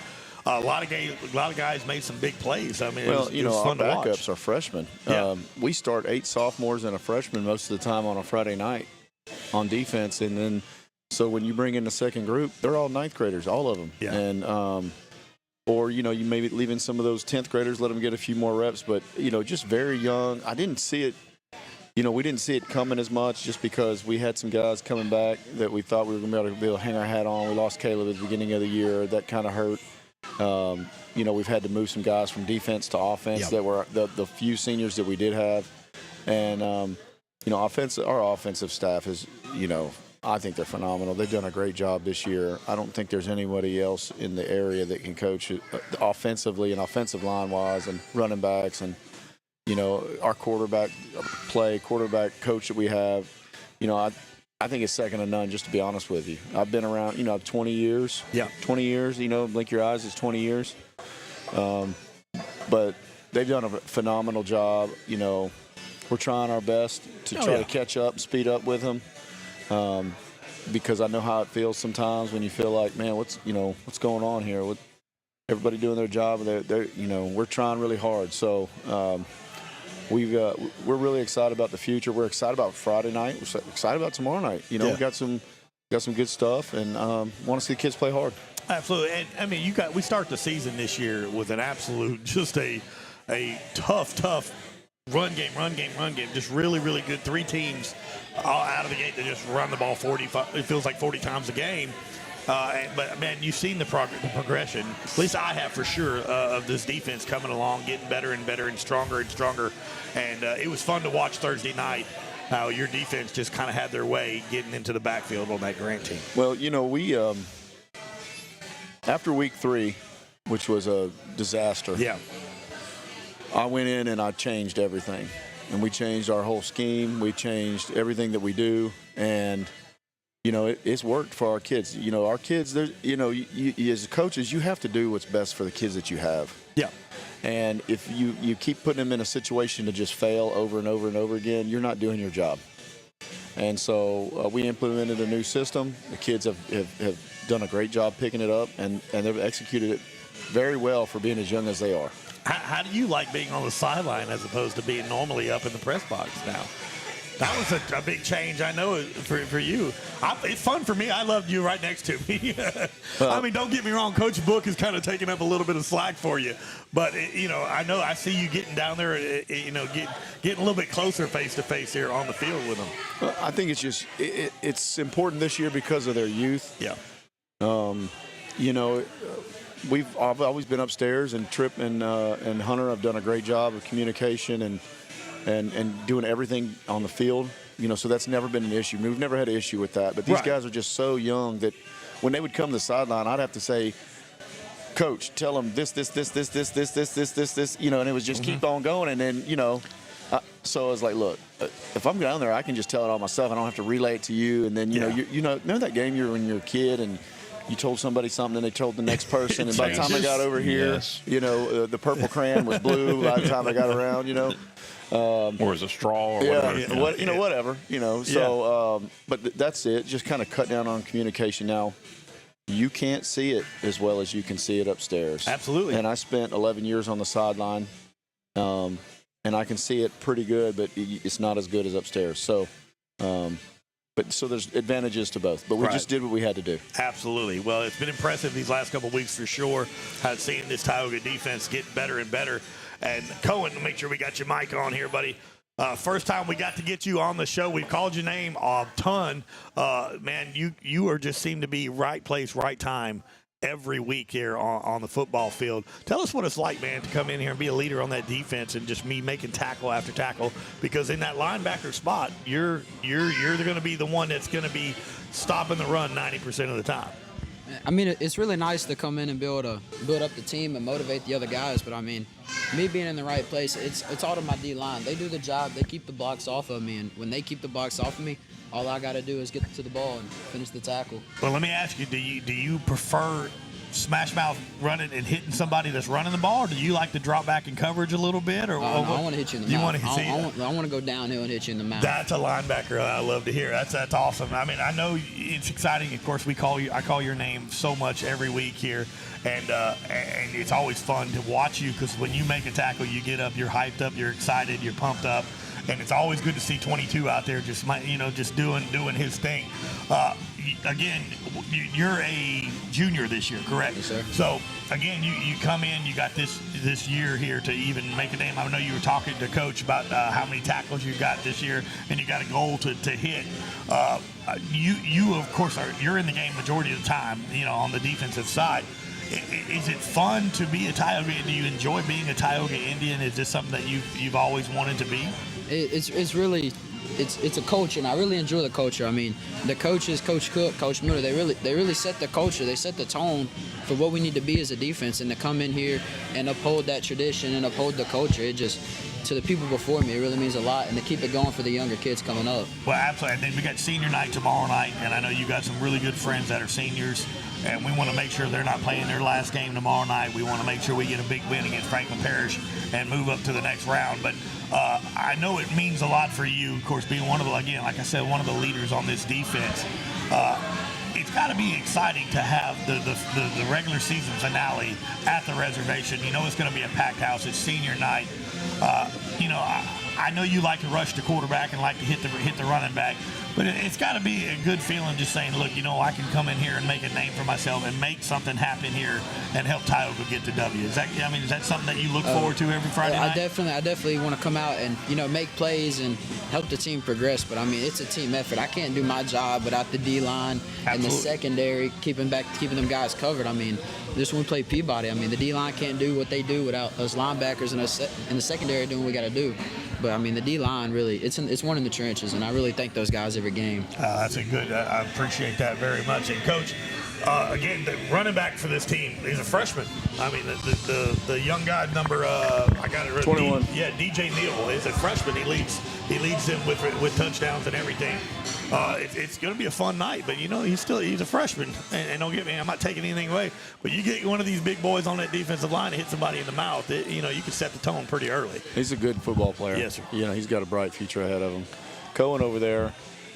A lot of guys made some big plays. I mean, it was fun our to watch. backups are freshmen. Yeah. We start 8 sophomores and a freshman most of the time on a Friday night on defense. And then so when you bring in the second group, they're all 9th graders, all of them. Yeah. And or, you maybe leave in some of those 10th graders, let them get a few more reps. But, just very young. I didn't see it. We didn't see it coming as much just because we had some guys coming back that we thought we were going to be able to hang our hat on. We lost Caleb at the beginning of the year. That kind of hurt. We've had to move some guys from defense to offense that were the few seniors that we did have. And, our offensive staff is, I think they're phenomenal. They've done a great job this year. I don't think there's anybody else in the area that can coach it offensively and offensive line-wise and running backs. And, our quarterback coach that we have, I think it's second to none, just to be honest with you. I've been around, 20 years. Yeah. 20 years, blink your eyes, it's 20 years. But they've done a phenomenal job. We're trying our best to try to catch up and speed up with them. Because I know how it feels sometimes when you feel like, man, what's going on here? With everybody doing their job, we're trying really hard. So we're really excited about the future. We're excited about Friday night. We're excited about tomorrow night. We got some good stuff, and want to see the kids play hard. Absolutely, and I mean, we start the season this year with an absolute, just a tough run game. Just really, really good. 3 teams all out of the gate that just run the ball 40 times a game. But, man, you've seen the progression, at least I have for sure, of this defense coming along, getting better and better and stronger. And it was fun to watch Thursday night how your defense just kind of had their way getting into the backfield on that Grant team. Well, we after week 3, which was a disaster, I went in and I changed everything. And we changed our whole scheme. We changed everything that we do. And it's worked for our kids. Our kids, as coaches, you have to do what's best for the kids that you have. Yeah. And if you keep putting them in a situation to just fail over and over and over again, you're not doing your job. And so we implemented a new system. The kids have done a great job picking it up, and they've executed it very well for being as young as they are. How do you like being on the sideline as opposed to being normally up in the press box now? That was a big change, I know, for you. It's fun for me. I loved you right next to me. I mean, don't get me wrong. Coach Book is kind of taking up a little bit of slack for you. But, I see you getting down there, getting a little bit closer face-to-face here on the field with them. I think it's just it's important this year because of their youth. Yeah. I've always been upstairs, and Tripp and Hunter have done a great job of communication and doing everything on the field. So that's never been an issue. We've never had an issue with that. But these guys are just so young that when they would come to the sideline, I'd have to say, Coach, tell them this, and it was just keep on going. And then, so I was like, look, if I'm down there, I can just tell it all myself. I don't have to relay it to you. And then, remember that game when you were a kid and you told somebody something and they told the next person. And by the time I got over here, the purple crayon was blue by the time I got around, or as a straw or whatever. Whatever. So, but that's it. Just kind of cut down on communication. Now, you can't see it as well as you can see it upstairs. Absolutely. And I spent 11 years on the sideline, and I can see it pretty good, but it's not as good as upstairs. So, so there's advantages to both. But we just did what we had to do. Absolutely. Well, it's been impressive these last couple of weeks for sure. I've seen this Tioga defense get better and better. And Cohen, make sure we got your mic on here, buddy. First time we got to get you on the show, we've called your name a ton. Man, you are just seem to be right place, right time every week here on the football field. Tell us what it's like, man, to come in here and be a leader on that defense and just me making tackle after tackle. Because in that linebacker spot, you're going to be the one that's going to be stopping the run 90% of the time. I mean, it's really nice to come in and be able to build up the team and motivate the other guys. But, I mean, me being in the right place, it's all to my D-line. They do the job. They keep the blocks off of me. And when they keep the blocks off of me, all I got to do is get to the ball and finish the tackle. Well, let me ask you, do you prefer smash mouth running and hitting somebody that's running the ball, or do you like to drop back in coverage a little bit? Or no, I want to hit you in the mouth. I want to go downhill and hit you in the mouth. That's a linebacker I love to hear. That's awesome. I mean, I know it's exciting. Of course, I call your name so much every week here, and it's always fun to watch you because when you make a tackle, you get up, you're hyped up, you're excited, you're pumped up. And it's always good to see 22 out there just doing his thing. Again, you're a junior this year, correct? Yes, sir. So, again, you come in, you got this year here to even make a name. I know you were talking to Coach about how many tackles you got this year, and you got a goal to hit. You of course, you're in the game majority of the time, on the defensive side. Is it fun to be a Tioga? Do you enjoy being a Tioga Indian? Is this something that you've always wanted to be? It's really a culture, and I really enjoy the culture. I mean, the coaches, Coach Cook, Coach Mueller, they really set the culture. They set the tone for what we need to be as a defense, and to come in here and uphold that tradition and uphold the culture. It just, to the people before me, it really means a lot, and to keep it going for the younger kids coming up. Well, absolutely. I think we got senior night tomorrow night, and I know you got some really good friends that are seniors, and we want to make sure they're not playing their last game tomorrow night. We want to make sure we get a big win against Franklin Parish and move up to the next round. But I know it means a lot for you, of course, being one of the leaders on this defense. It's got to be exciting to have the regular season finale at the reservation. It's going to be a packed house. It's senior night. I know you like to rush the quarterback and like to hit the running back, but it's got to be a good feeling just saying, look, I can come in here and make a name for myself and make something happen here and help Tioga get the W. Is that something that you look forward to every Friday night? I definitely want to come out and make plays and help the team progress. But I mean, it's a team effort. I can't do my job without the D-line and the secondary keeping them guys covered. I mean, just when we play Peabody, I mean, the D-line can't do what they do without us linebackers and the secondary doing what we got to do. But, I mean, the D-line really, it's one in the trenches, and I really thank those guys every game. That's a good, I appreciate that very much. And, Coach, again, the running back for this team is a freshman. I mean, the young guy number, I got it right. 21. DJ Neal is a freshman. He leads them with touchdowns and everything. It's going to be a fun night, but he's a freshman. And don't get me, I'm not taking anything away. But you get one of these big boys on that defensive line and hit somebody in the mouth, you can set the tone pretty early. He's a good football player. Yes, sir. He's got a bright future ahead of him. Cohen over there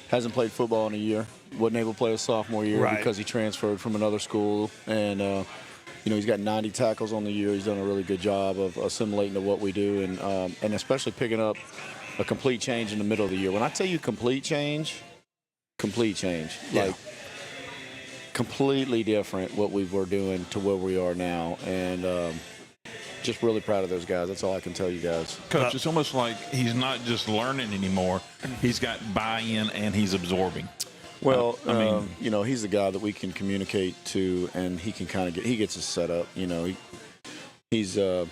hasn't played football in a year. Wasn't able to play his sophomore year because he transferred from another school. And, he's got 90 tackles on the year. He's done a really good job of assimilating to what we do and especially picking up a complete change in the middle of the year. When I tell you complete change. Yeah. Like, completely different what we were doing to where we are now. And just really proud of those guys. That's all I can tell you guys. Coach, it's almost like he's not just learning anymore. He's got buy-in and he's absorbing. Well, you know, he's the guy that we can communicate to, and he can kind of he gets us set up. You know, he's a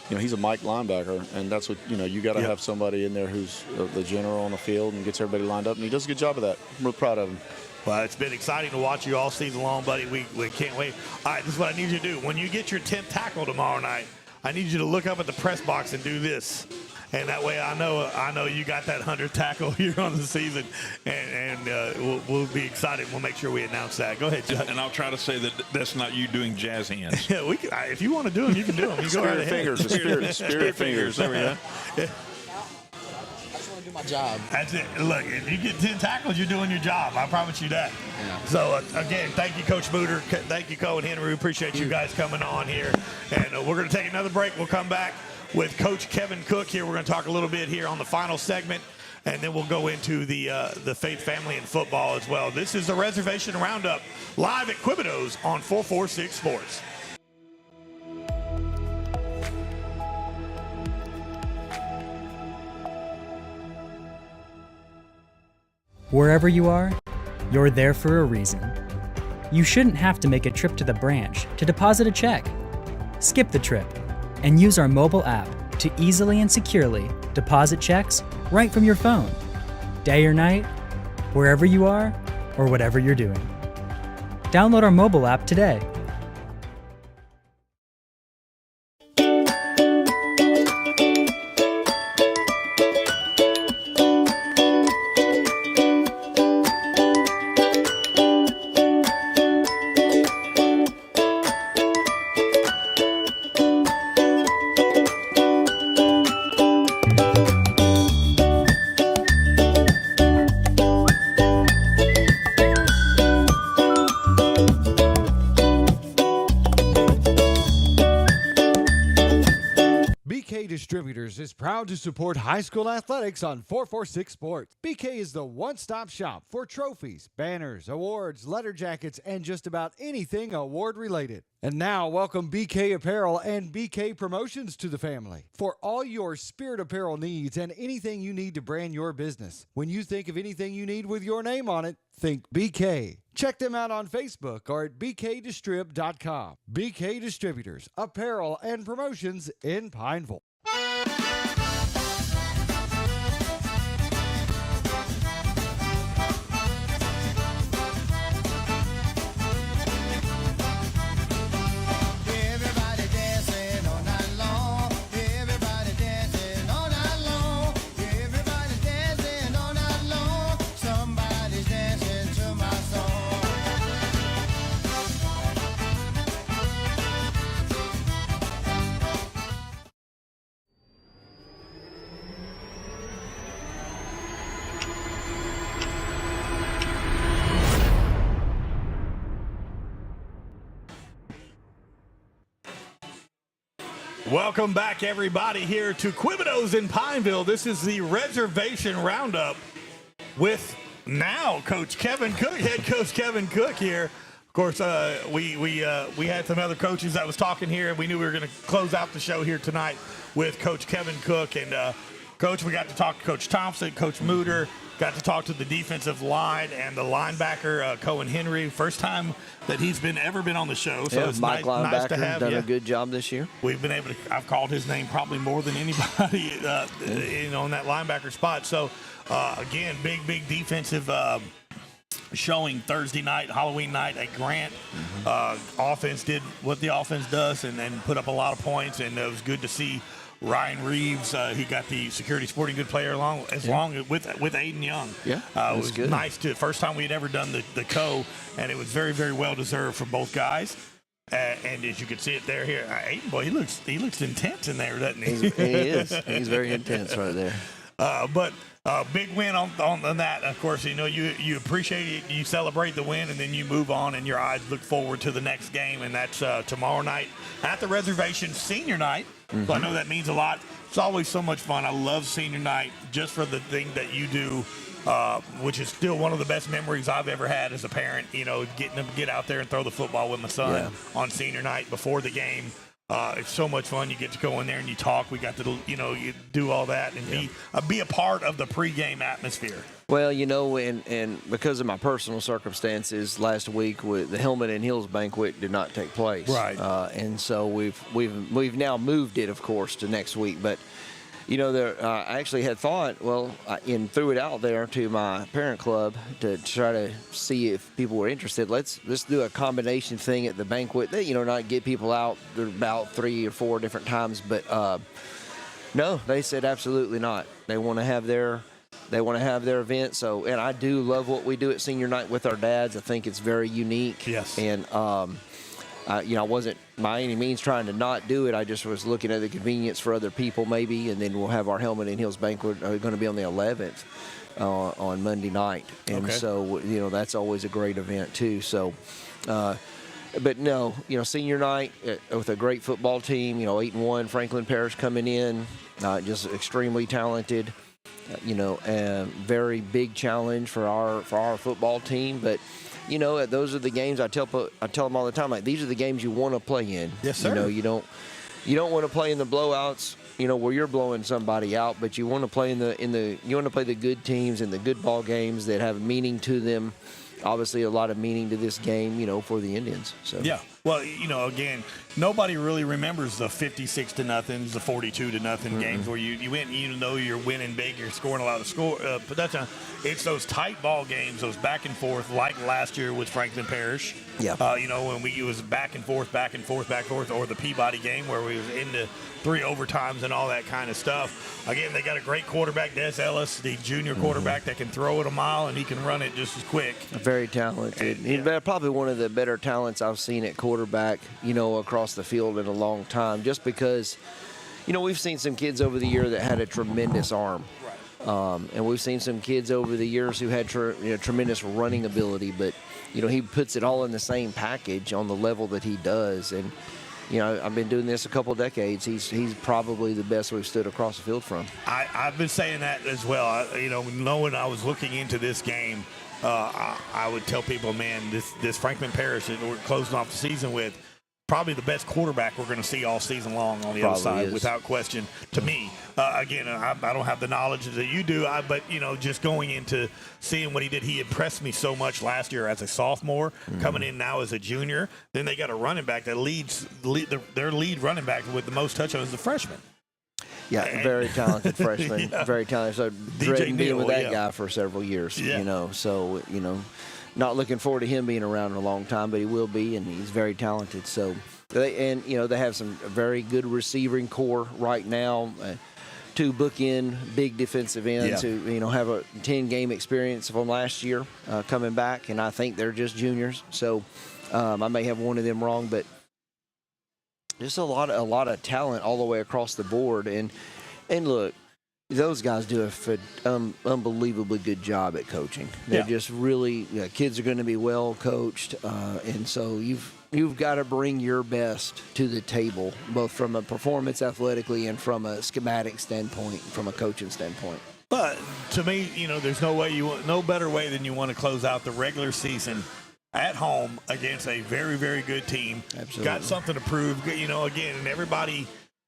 Mike linebacker, and that's what, you know, you got to have somebody in there who's the general on the field and gets everybody lined up, and he does a good job of that. I'm real proud of him. Well, it's been exciting to watch you all season long, buddy. We can't wait. All right, this is what I need you to do. When you get your 10th tackle tomorrow night, I need you to look up at the press box and do this. And that way I know you got that 100th tackle here on the season, and we'll be excited. We'll make sure we announce that. Go ahead, Chuck. And I'll try to say that that's not you doing jazz hands. Yeah, we can, if you want to do them, you can do them. You go right ahead. Spirit fingers. There we go. Yeah. My job. That's it. Look, if you get 10 tackles, you're doing your job. I promise you that. Yeah. So, again, thank you, Coach Mooter. Thank you, Cohen Henry. We appreciate you guys coming on here. And we're going to take another break. We'll come back with Coach Kevin Cook here. We're going to talk a little bit here on the final segment, and then we'll go into the Faith Family and football as well. This is the Reservation Roundup live at Quebedeaux on 446 Sports. Wherever you are, you're there for a reason. You shouldn't have to make a trip to the branch to deposit a check. Skip the trip and use our mobile app to easily and securely deposit checks right from your phone. Day or night, wherever you are, or whatever you're doing. Download our mobile app today. Distributors is proud to support high school athletics on 446 Sports. BK is the one-stop shop for trophies, banners, awards, letter jackets, and just about anything award-related. And now, welcome BK Apparel and BK Promotions to the family for all your spirit apparel needs and anything you need to brand your business. When you think of anything you need with your name on it, think BK. Check them out on Facebook or at bkdistrib.com. BK Distributors, Apparel and Promotions in Pineville. Welcome back, everybody, here to Quebedeaux in Pineville. This is the Reservation Roundup with now Coach Kevin Cook, head coach Kevin Cook here. Of course, we had some other coaches that was talking here, and we knew we were going to close out the show here tonight with Coach Kevin Cook. And, Coach, we got to talk to Coach Thompson, Coach Mooter, got to talk to the defensive line and the linebacker, Cohen Henry. First time that he's ever been on the show. So it's Mike nice to have done you. a good job this year. We've been able to, I've called his name probably more than anybody, on that linebacker spot. So, again, big defensive showing Thursday night, Halloween night at Grant. Offense did what the offense does and put up a lot of points, and it was good to see Ryan Reeves. He got the Security Sporting Good Player along with Aiden Young. Yeah, it was good. Nice to first time we had ever done the co, and it was very, very well deserved for both guys. And as you can see it there here, Aiden, boy, he looks intense in there, doesn't he? He is. He's very intense right there. But big win on that. Of course, you appreciate it, you celebrate the win, and then you move on, and your eyes look forward to the next game, and that's tomorrow night at the Reservation Senior Night. So I know that means a lot. It's always so much fun. I love Senior Night just for the thing that you do, which is still one of the best memories I've ever had as a parent. Getting to get out there and throw the football with my son on Senior Night before the game. It's so much fun. You get to go in there and you talk. We got to, you do all that and be a part of the pregame atmosphere. Well, and because of my personal circumstances, last week the Helmet and Heels banquet did not take place. Right. And so we've now moved it, of course, to next week. But I actually had thought, and threw it out there to my parent club to try to see if people were interested. Let's do a combination thing at the banquet. Not get people out about 3 or 4 different times, but no, they said absolutely not. They want to have their event. So, and I do love what we do at senior night with our dads. I think it's very unique. Yes. And I wasn't by any means trying to not do it. I just was looking at the convenience for other people maybe, and then we'll have our Helmet and Heels banquet going to be on the 11th on Monday night. And so, that's always a great event too. So, but no, senior night with a great football team, 8-1, Franklin Parish coming in, just extremely talented, a very big challenge for our football team. But, those are the games I tell them all the time, like, these are the games you want to play in. Yes, sir. You don't want to play in the blowouts, where you're blowing somebody out, but you want to play you want to play the good teams and the good ball games that have meaning to them. Obviously, a lot of meaning to this game, for the Indians. So yeah. Well, again, nobody really remembers the 56-0, the 42-0 games where you win, even though you're winning big, you're scoring a lot of touchdowns. It's those tight ball games, those back and forth, like last year with Franklin Parish. Yeah. When it was back and forth, or the Peabody game where we was into 3 overtimes and all that kind of stuff. Again, they got a great quarterback, Des Ellis, the junior quarterback that can throw it a mile and he can run it just as quick. Very talented. He's probably one of the better talents I've seen at quarterback, across the field in a long time, just because, we've seen some kids over the year that had a tremendous arm. And we've seen some kids over the years who had tremendous running ability, but, he puts it all in the same package on the level that he does. And, I've been doing this a couple of decades. He's probably the best we've stood across the field from. I've been saying that as well. Knowing I was looking into this game, I would tell people, man, this Franklin Parish that we're closing off the season with, probably the best quarterback we're going to see all season long on the other side, without question, to me. Again, I don't have the knowledge that you do, but, just going into seeing what he did, he impressed me so much last year as a sophomore, coming in now as a junior. Then they got a running back that leads their lead running back with the most touchdowns as a freshman. Yeah, very talented freshman. Yeah. Very talented. So dreading being with that guy for several years, So, not looking forward to him being around in a long time, but he will be, and he's very talented. So, they have some very good receiving core right now. 2 bookend big defensive ends who have a 10-game experience from last year coming back, and I think they're just juniors. So, I may have one of them wrong, but just a lot of talent all the way across the board. And look, those guys do an unbelievably good job at coaching. They're just really kids are going to be well coached, and so you've got to bring your best to the table, both from a performance athletically and from a schematic standpoint, from a coaching standpoint. But to me, there's no better way than you want to close out the regular season at home against a very, very good team. Absolutely. Got something to prove, again, and everybody.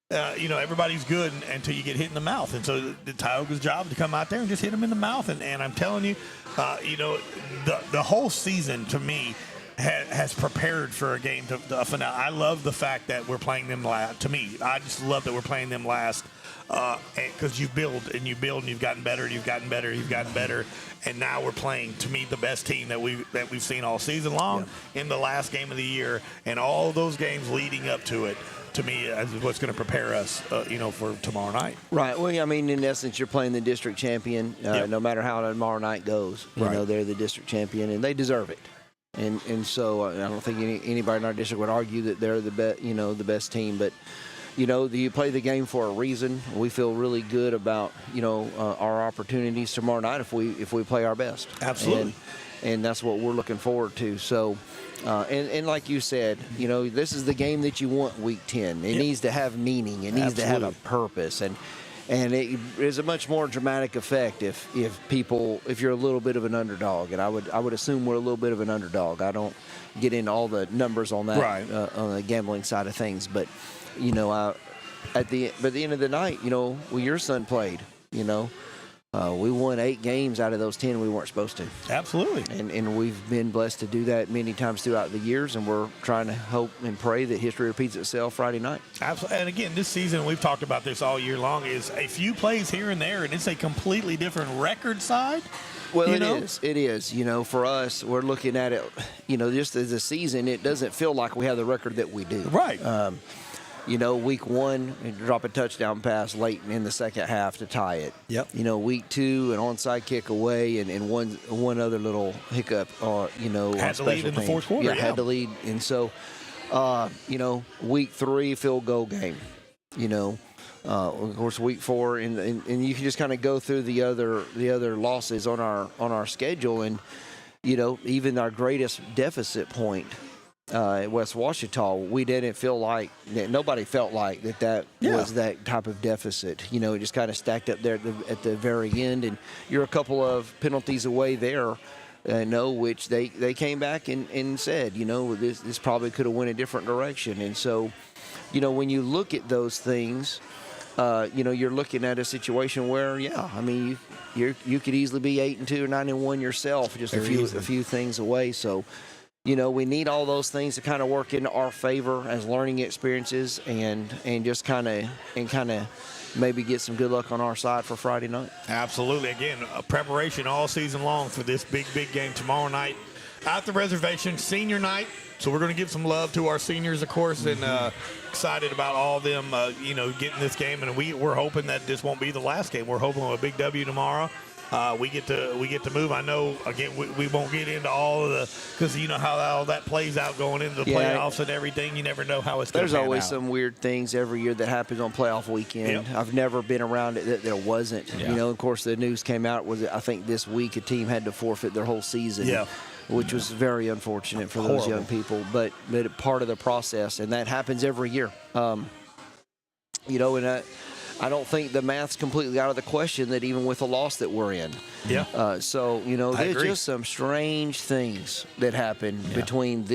Everybody's good until you get hit in the mouth. And so the Tioga's job to come out there and just hit them in the mouth. And I'm telling you, the whole season to me has prepared for a game to the finale. I love the fact that we're playing them last. To me, I just love that we're playing them last because you build and you've gotten better and you've gotten better and you've gotten better. And now we're playing, to me, the best team that we've seen all season long in the last game of the year. And all those games leading up to it, to me, is what's going to prepare us, for tomorrow night. Right. Well, I mean, in essence, you're playing the district champion. No matter how tomorrow night goes, they're the district champion, and they deserve it. And so I don't think anybody in our district would argue that they're the best team. But you play the game for a reason. We feel really good about our opportunities tomorrow night if we play our best. Absolutely. And that's what we're looking forward to. So. And like you said, this is the game that you want week 10. It needs to have meaning. It needs to have a purpose. And it is a much more dramatic effect if you're a little bit of an underdog. And I would assume we're a little bit of an underdog. I don't get into all the numbers on that on the gambling side of things. But, at the end of the night, when your son played, We won 8 games out of those 10 we weren't supposed to. Absolutely. And we've been blessed to do that many times throughout the years, and we're trying to hope and pray that history repeats itself Friday night. Absolutely. And again, this season, we've talked about this all year long, is a few plays here and there, and it's a completely different record side. Well, it is. It is. For us, we're looking at it, just as a season, it doesn't feel like we have the record that we do. Right. Week 1, you drop a touchdown pass late in the second half to tie it. Yep. Week 2, an onside kick away and one other little hiccup, had to lead in the fourth quarter. Yeah, had to lead. And so, week 3, field goal game. Of course, week 4, and you can just kind of go through the other losses on our schedule, and even our greatest deficit point at West Washita, we didn't feel like that. Nobody felt like that was that type of deficit. It just kind of stacked up there at the very end, and you're a couple of penalties away there. Which they came back and said, this probably could have went a different direction, and so, when you look at those things. You're looking at a situation where, you could easily be 8-2 or 9-1 yourself, just a few things away. So, we need all those things to kind of work in our favor as learning experiences, and just kind of maybe get some good luck on our side for Friday night. Absolutely. Again, a preparation all season long for this big game tomorrow night at the reservation, senior night. So we're going to give some love to our seniors, of course, and excited about all of them, getting this game. And we're hoping that this won't be the last game. We're hoping a big W tomorrow. We get to move. I know, again, we won't get into all of the, because you know how all that plays out going into the playoffs and everything. You never know how it's going to There's pan always out. Some weird things every year that happens on playoff weekend. I've never been around it that there wasn't. Of course, the news came out I think this week a team had to forfeit their whole season. Yeah. Which was very unfortunate for those young people, but part of the process, and that happens every year. And I don't think the math's completely out of the question that even with the loss that we're in. Yeah. So, there's just some strange things that happen between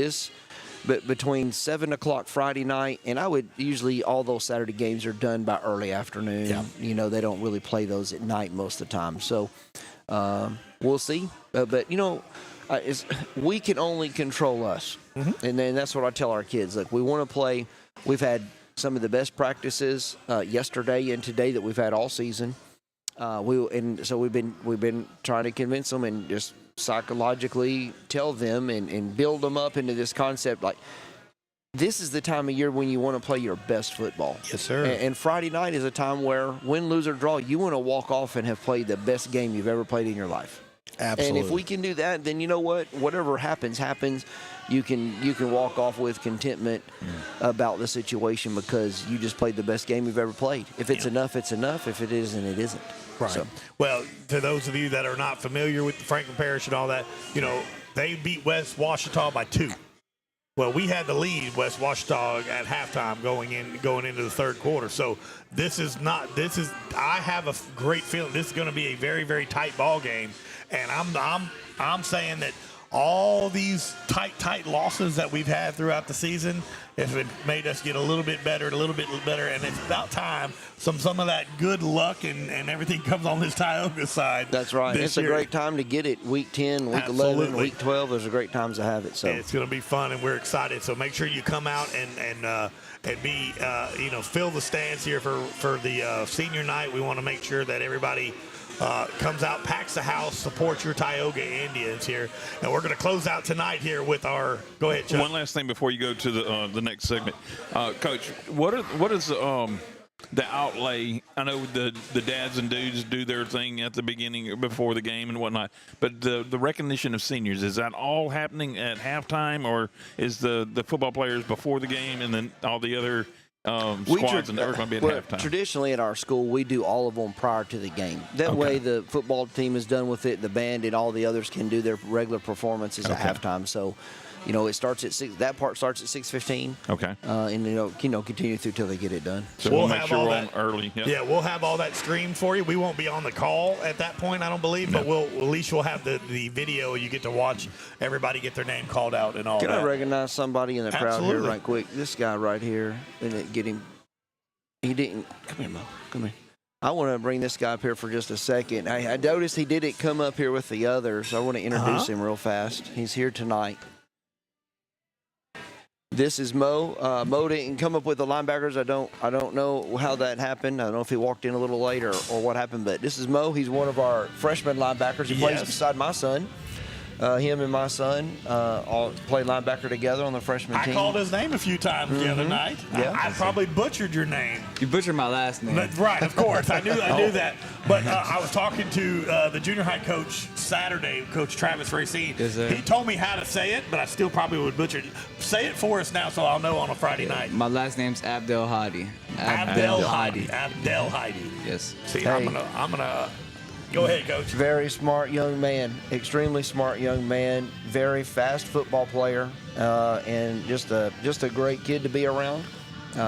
7 o'clock Friday night, and I would usually, all those Saturday games are done by early afternoon. Yeah. They don't really play those at night most of the time. So we'll see. But we can only control us. Mm-hmm. And then that's what I tell our kids. Look, we want to play. We've had some of the best practices yesterday and today that we've had all season. So we've been trying to convince them and just psychologically tell them and build them up into this concept like, this is the time of year when you want to play your best football. Yes, sir. And Friday night is a time where, win, lose, or draw, you want to walk off and have played the best game you've ever played in your life. Absolutely. And if we can do that, then you know what? Whatever happens. You can walk off with contentment about the situation because you just played the best game you've ever played. If it's enough, it's enough. If it isn't, it isn't. Right. So. Well, to those of you that are not familiar with the Franklin Parish and all that, they beat West Washita by 2. Well, we had the lead, West Washita, at halftime going into the third quarter. So I have a great feeling this is going to be a very, very tight ball game. And I'm saying that all these tight losses that we've had throughout the season have made us get a little bit better, and it's about time some of that good luck and everything comes on this Tioga side. That's right. It's a great time to get it. Week 10, week Absolutely. 11, week 12. Those are great times to have it. So it's going to be fun, and we're excited. So make sure you come out and be fill the stands here for the senior night. We want to make sure that everybody comes out, packs the house, supports your Tioga Indians here. And we're going to close out tonight here with our – go ahead, Chuck. One last thing before you go to the next segment. Coach, what is the outlay? I know the dads and dudes do their thing at the beginning before the game and whatnot, but the recognition of seniors, is that all happening at halftime, or is the football players before the game and then all the other – squads and they're going to be at halftime? Traditionally at our school, we do all of them prior to the game. That way the football team is done with it, the band and all the others can do their regular performances at halftime. So, it starts at 6. That part starts at 6:15. Okay. And continue through till they get it done. So we'll make sure we're on early. Yep. Yeah, we'll have all that streamed for you. We won't be on the call at that point, I don't believe, but at least we'll have the video. You get to watch everybody get their name called out and all that. Can I recognize somebody in the crowd here right quick? This guy right here, and get him. He didn't. Come here, Mo. Come here. I want to bring this guy up here for just a second. I noticed he didn't come up here with the others. I want to introduce him real fast. He's here tonight. This is Mo. Mo didn't come up with the linebackers. I don't know how that happened. I don't know if he walked in a little late or what happened, but this is Mo. He's one of our freshman linebackers. He plays beside my son. Him and my son all play linebacker together on the freshman team. I called his name a few times the other night. Yeah. I probably butchered your name. You butchered my last name. Right, of course. I knew that. But I was talking to the junior high coach Saturday, Coach Travis Racine. Yes, sir. He told me how to say it, but I still probably would butcher it. Say it for us now so I'll know on a Friday night. My last name's Abdel Hadi. Abdel Hadi. Yes. See, Hey. I'm gonna go ahead, Coach. Very smart young man, extremely smart young man, very fast football player, and just a great kid to be around.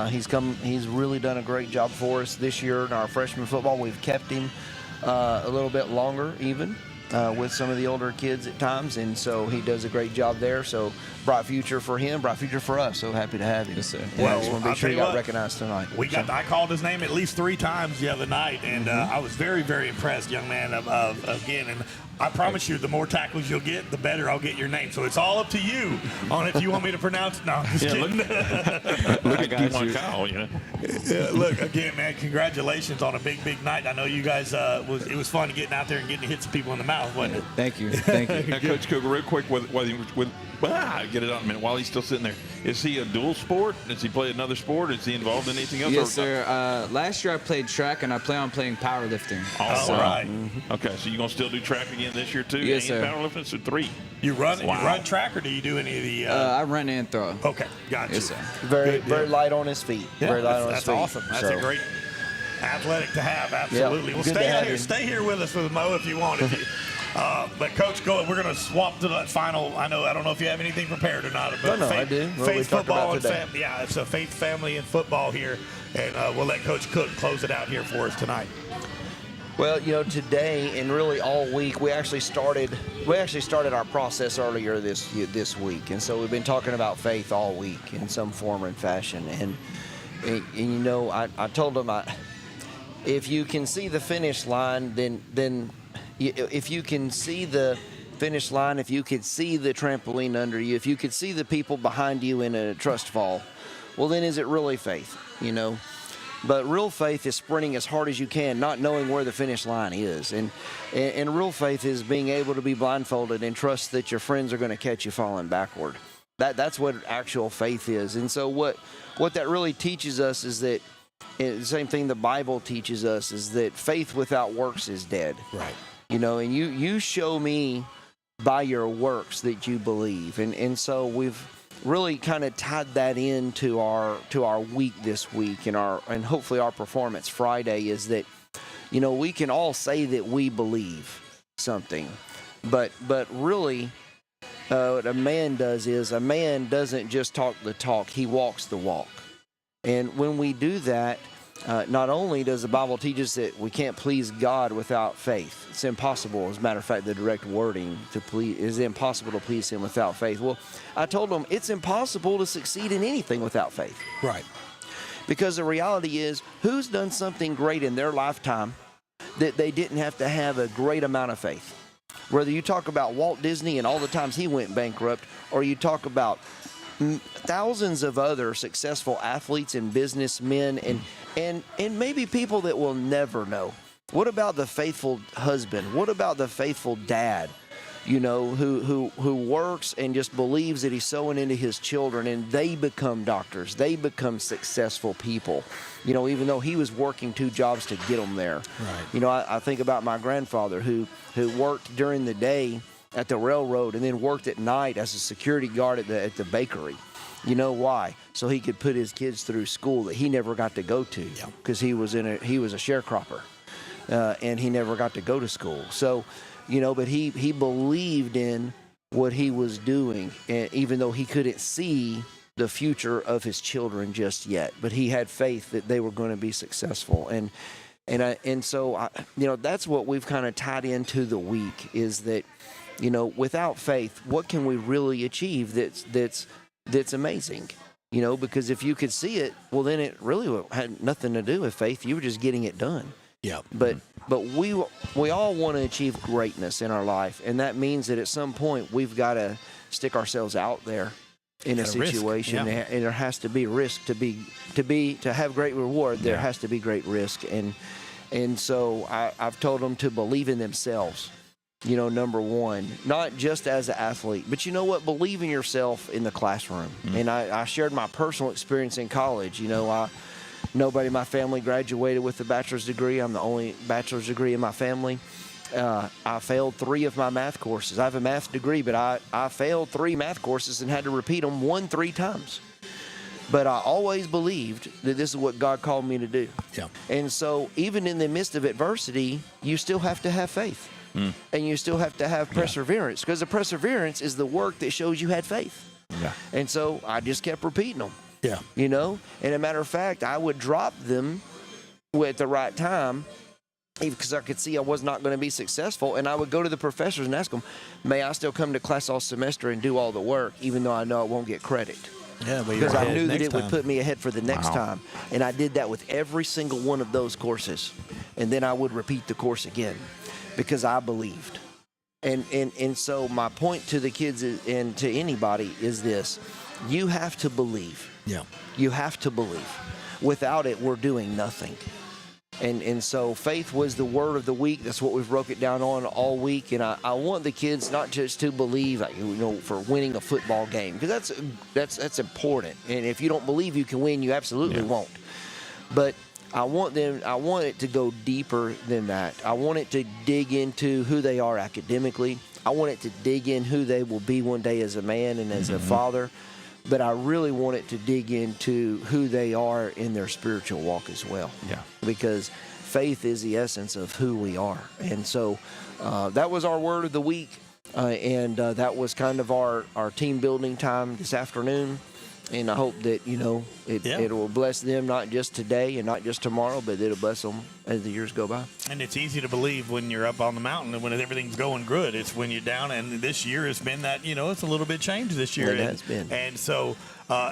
He's really done a great job for us this year in our freshman football. We've kept him a little bit longer even with some of the older kids at times, and so he does a great job there. So bright future for him, bright future for us. So happy to have him. Yes, sir. Well, I just want to I'll be sure tell he you got what, recognized tonight. I called his name at least 3 times the other night, and I was very, very impressed, young man, again. And I promise you, the more tackles you'll get, the better I'll get your name. So it's all up to you on if you want me to pronounce it. No, I'm just kidding. Look at Kyle, you know. Look, again, man, congratulations on a big, big night. I know you guys, it was fun getting out there and getting to hit some people in the mouth, wasn't it? Thank you. Now, Coach Cook, real quick, get it out a minute while he's still sitting there. Is he a dual sport? Does he play another sport? Is he involved in anything else? Yes, sir. Last year I played track, and I plan on playing powerlifting. All right. Okay, so you're going to still do track again this year, too? Yes, sir. Powerlifting, so 3. You run track, or do you do any of the? I run and throw. Okay, gotcha. Yes, sir. Very light on his feet. Yeah, very light on his that's feet. awesome. That's a great athletic to have. Absolutely. Yeah, Well, good to stay out have here. him. Stay here with us with Mo if you want. But Coach, we're going to swap to the final. I don't know if you have anything prepared or not. But No, I do. What we Faith talked football about and today. family. Yeah, it's a faith, family, and football here, and we'll let Coach Cook close it out here for us tonight. Well, today and really all week, we actually started our process earlier this week, and so we've been talking about faith all week in some form or fashion. And I told them, if you can see the finish line, then if you can see the finish line, if you could see the trampoline under you, if you could see the people behind you in a trust fall, well, then is it really faith? But real faith is sprinting as hard as you can, not knowing where the finish line is. And real faith is being able to be blindfolded and trust that your friends are going to catch you falling backward. That's what actual faith is. And so what that really teaches us is that, the same thing the Bible teaches us, is that faith without works is dead. Right. And you show me by your works that you believe. And so we've really kind of tied that into our week this week, and hopefully our performance Friday is that, we can all say that we believe something, but really what a man does is a man doesn't just talk the talk, he walks the walk. And when we do that, not only does the Bible teach us that we can't please God without faith. It's impossible. As a matter of fact, the direct wording is impossible to please Him without faith. Well, I told them it's impossible to succeed in anything without faith. Right. Because the reality is, who's done something great in their lifetime that they didn't have to have a great amount of faith? Whether you talk about Walt Disney and all the times he went bankrupt, or you talk about thousands of other successful athletes and businessmen and maybe people that we'll never know. What about the faithful husband? What about the faithful dad, who works and just believes that he's sowing into his children, and they become doctors, they become successful people, even though he was working 2 jobs to get them there. Right. I think about my grandfather who worked during the day at the railroad and then worked at night as a security guard at the bakery. You know why? So he could put his kids through school that he never got to go to, because he was a sharecropper, and he never got to go to school. So, but he believed in what he was doing, and even though he couldn't see the future of his children just yet, but he had faith that they were going to be successful. And so that's what we've kind of tied into the week, is that, without faith, what can we really achieve that's amazing? Because if you could see it, well, then it really had nothing to do with faith. You were just getting it done. Yeah. But we all want to achieve greatness in our life, and that means that at some point we've got to stick ourselves out there in a situation, and there has to be risk to have great reward. There has to be great risk, and so I've told them to believe in themselves. Number one, not just as an athlete, but you know what? Believe in yourself in the classroom. And I shared my personal experience in college. Nobody in my family graduated with a bachelor's degree. I'm the only bachelor's degree in my family. I failed 3 of my math courses. I have a math degree, but I failed 3 math courses and had to repeat them 3 times. But I always believed that this is what God called me to do. Yeah. And so even in the midst of adversity, you still have to have faith. And you still have to have perseverance, because the perseverance is the work that shows you had faith. Yeah. And so I just kept repeating them. Yeah. And a matter of fact, I would drop them at the right time because I could see I was not going to be successful. And I would go to the professors and ask them, may I still come to class all semester and do all the work, even though I know I won't get credit? Yeah, because I knew that it would put me ahead for the next time. And I did that with every single one of those courses. And then I would repeat the course again because I believed. And so my point to the kids and to anybody is this: you have to believe. Yeah. You have to believe. Without it, we're doing nothing. And so faith was the word of the week. That's what we've broke it down on all week. And I want the kids not just to believe, for winning a football game, because that's important. And if you don't believe you can win, you absolutely won't. But I want it to go deeper than that. I want it to dig into who they are academically. I want it to dig in who they will be one day as a man and as a father. But I really want it to dig into who they are in their spiritual walk as well. Yeah. Because faith is the essence of who we are. And so that was our word of the week. And that was kind of our team building time this afternoon. And I hope that, it will bless them, not just today and not just tomorrow, but it'll bless them as the years go by. And it's easy to believe when you're up on the mountain and when everything's going good. It's when you're down, and this year has been that, it's a little bit changed this year. It has been. And so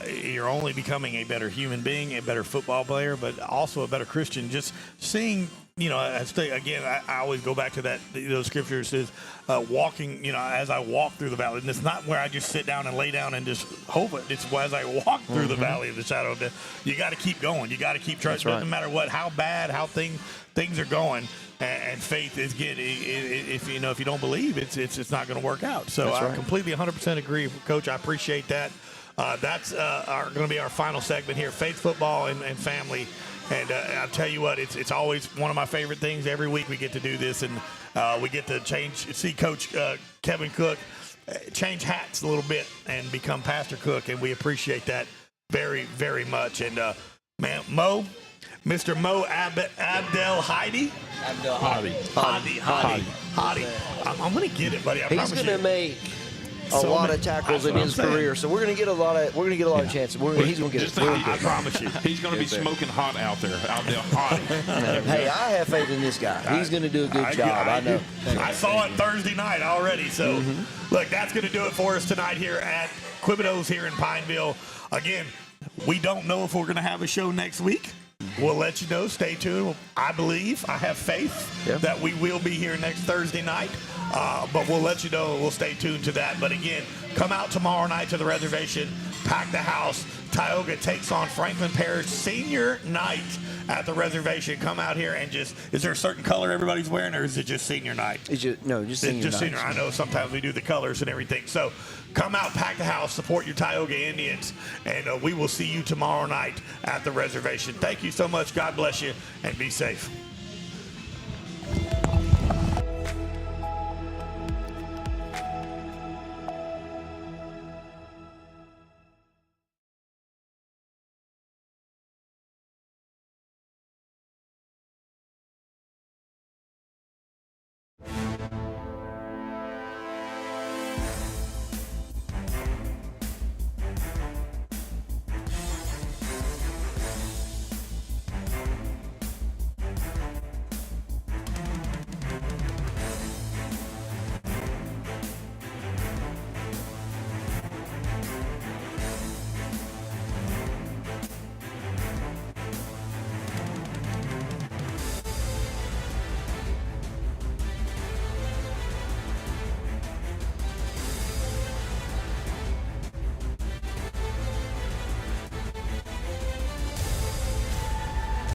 you're only becoming a better human being, a better football player, but also a better Christian. Just seeing, I always go back to those scriptures says, walking, as I walk through the valley. And it's not where I just sit down and lay down and just hope it. It's as I walk through the valley of the shadow of death. You got to keep going. You got to keep trying. It doesn't matter how bad, how things are going. And faith is good. If you don't believe, it's not going to work out. So I completely 100% agree, Coach. I appreciate that. That's going to be our final segment here: faith, football, and family. And I'll tell you what, it's always one of my favorite things. Every week we get to do this, and we get to see Coach Kevin Cook change hats a little bit and become Pastor Cook, and we appreciate that very, very much. And man, Mr. Mo Abdel Hadi. I'm going to get it, buddy. He's going to make a lot of tackles in his career, so we're going to get a lot of chances. He's going to get it. I promise you, he's going to be smoking hot out there. Hey, I have faith in this guy. He's going to do a good job. I know. I saw it Thursday night already. So, look, that's going to do it for us tonight here at Quebedeaux here in Pineville. Again, we don't know if we're going to have a show next week. We'll let you know. Stay tuned. I have faith that we will be here next Thursday night. But we'll let you know. We'll stay tuned to that. But again, come out tomorrow night to the reservation. Pack the house. Tioga takes on Franklin Parish senior night at the reservation. Come out here and is there a certain color everybody's wearing, or is it just senior night? Just senior night. Senior. I know sometimes we do the colors and everything. So come out, pack the house, support your Tioga Indians, and we will see you tomorrow night at the reservation. Thank you so much. God bless you, and be safe.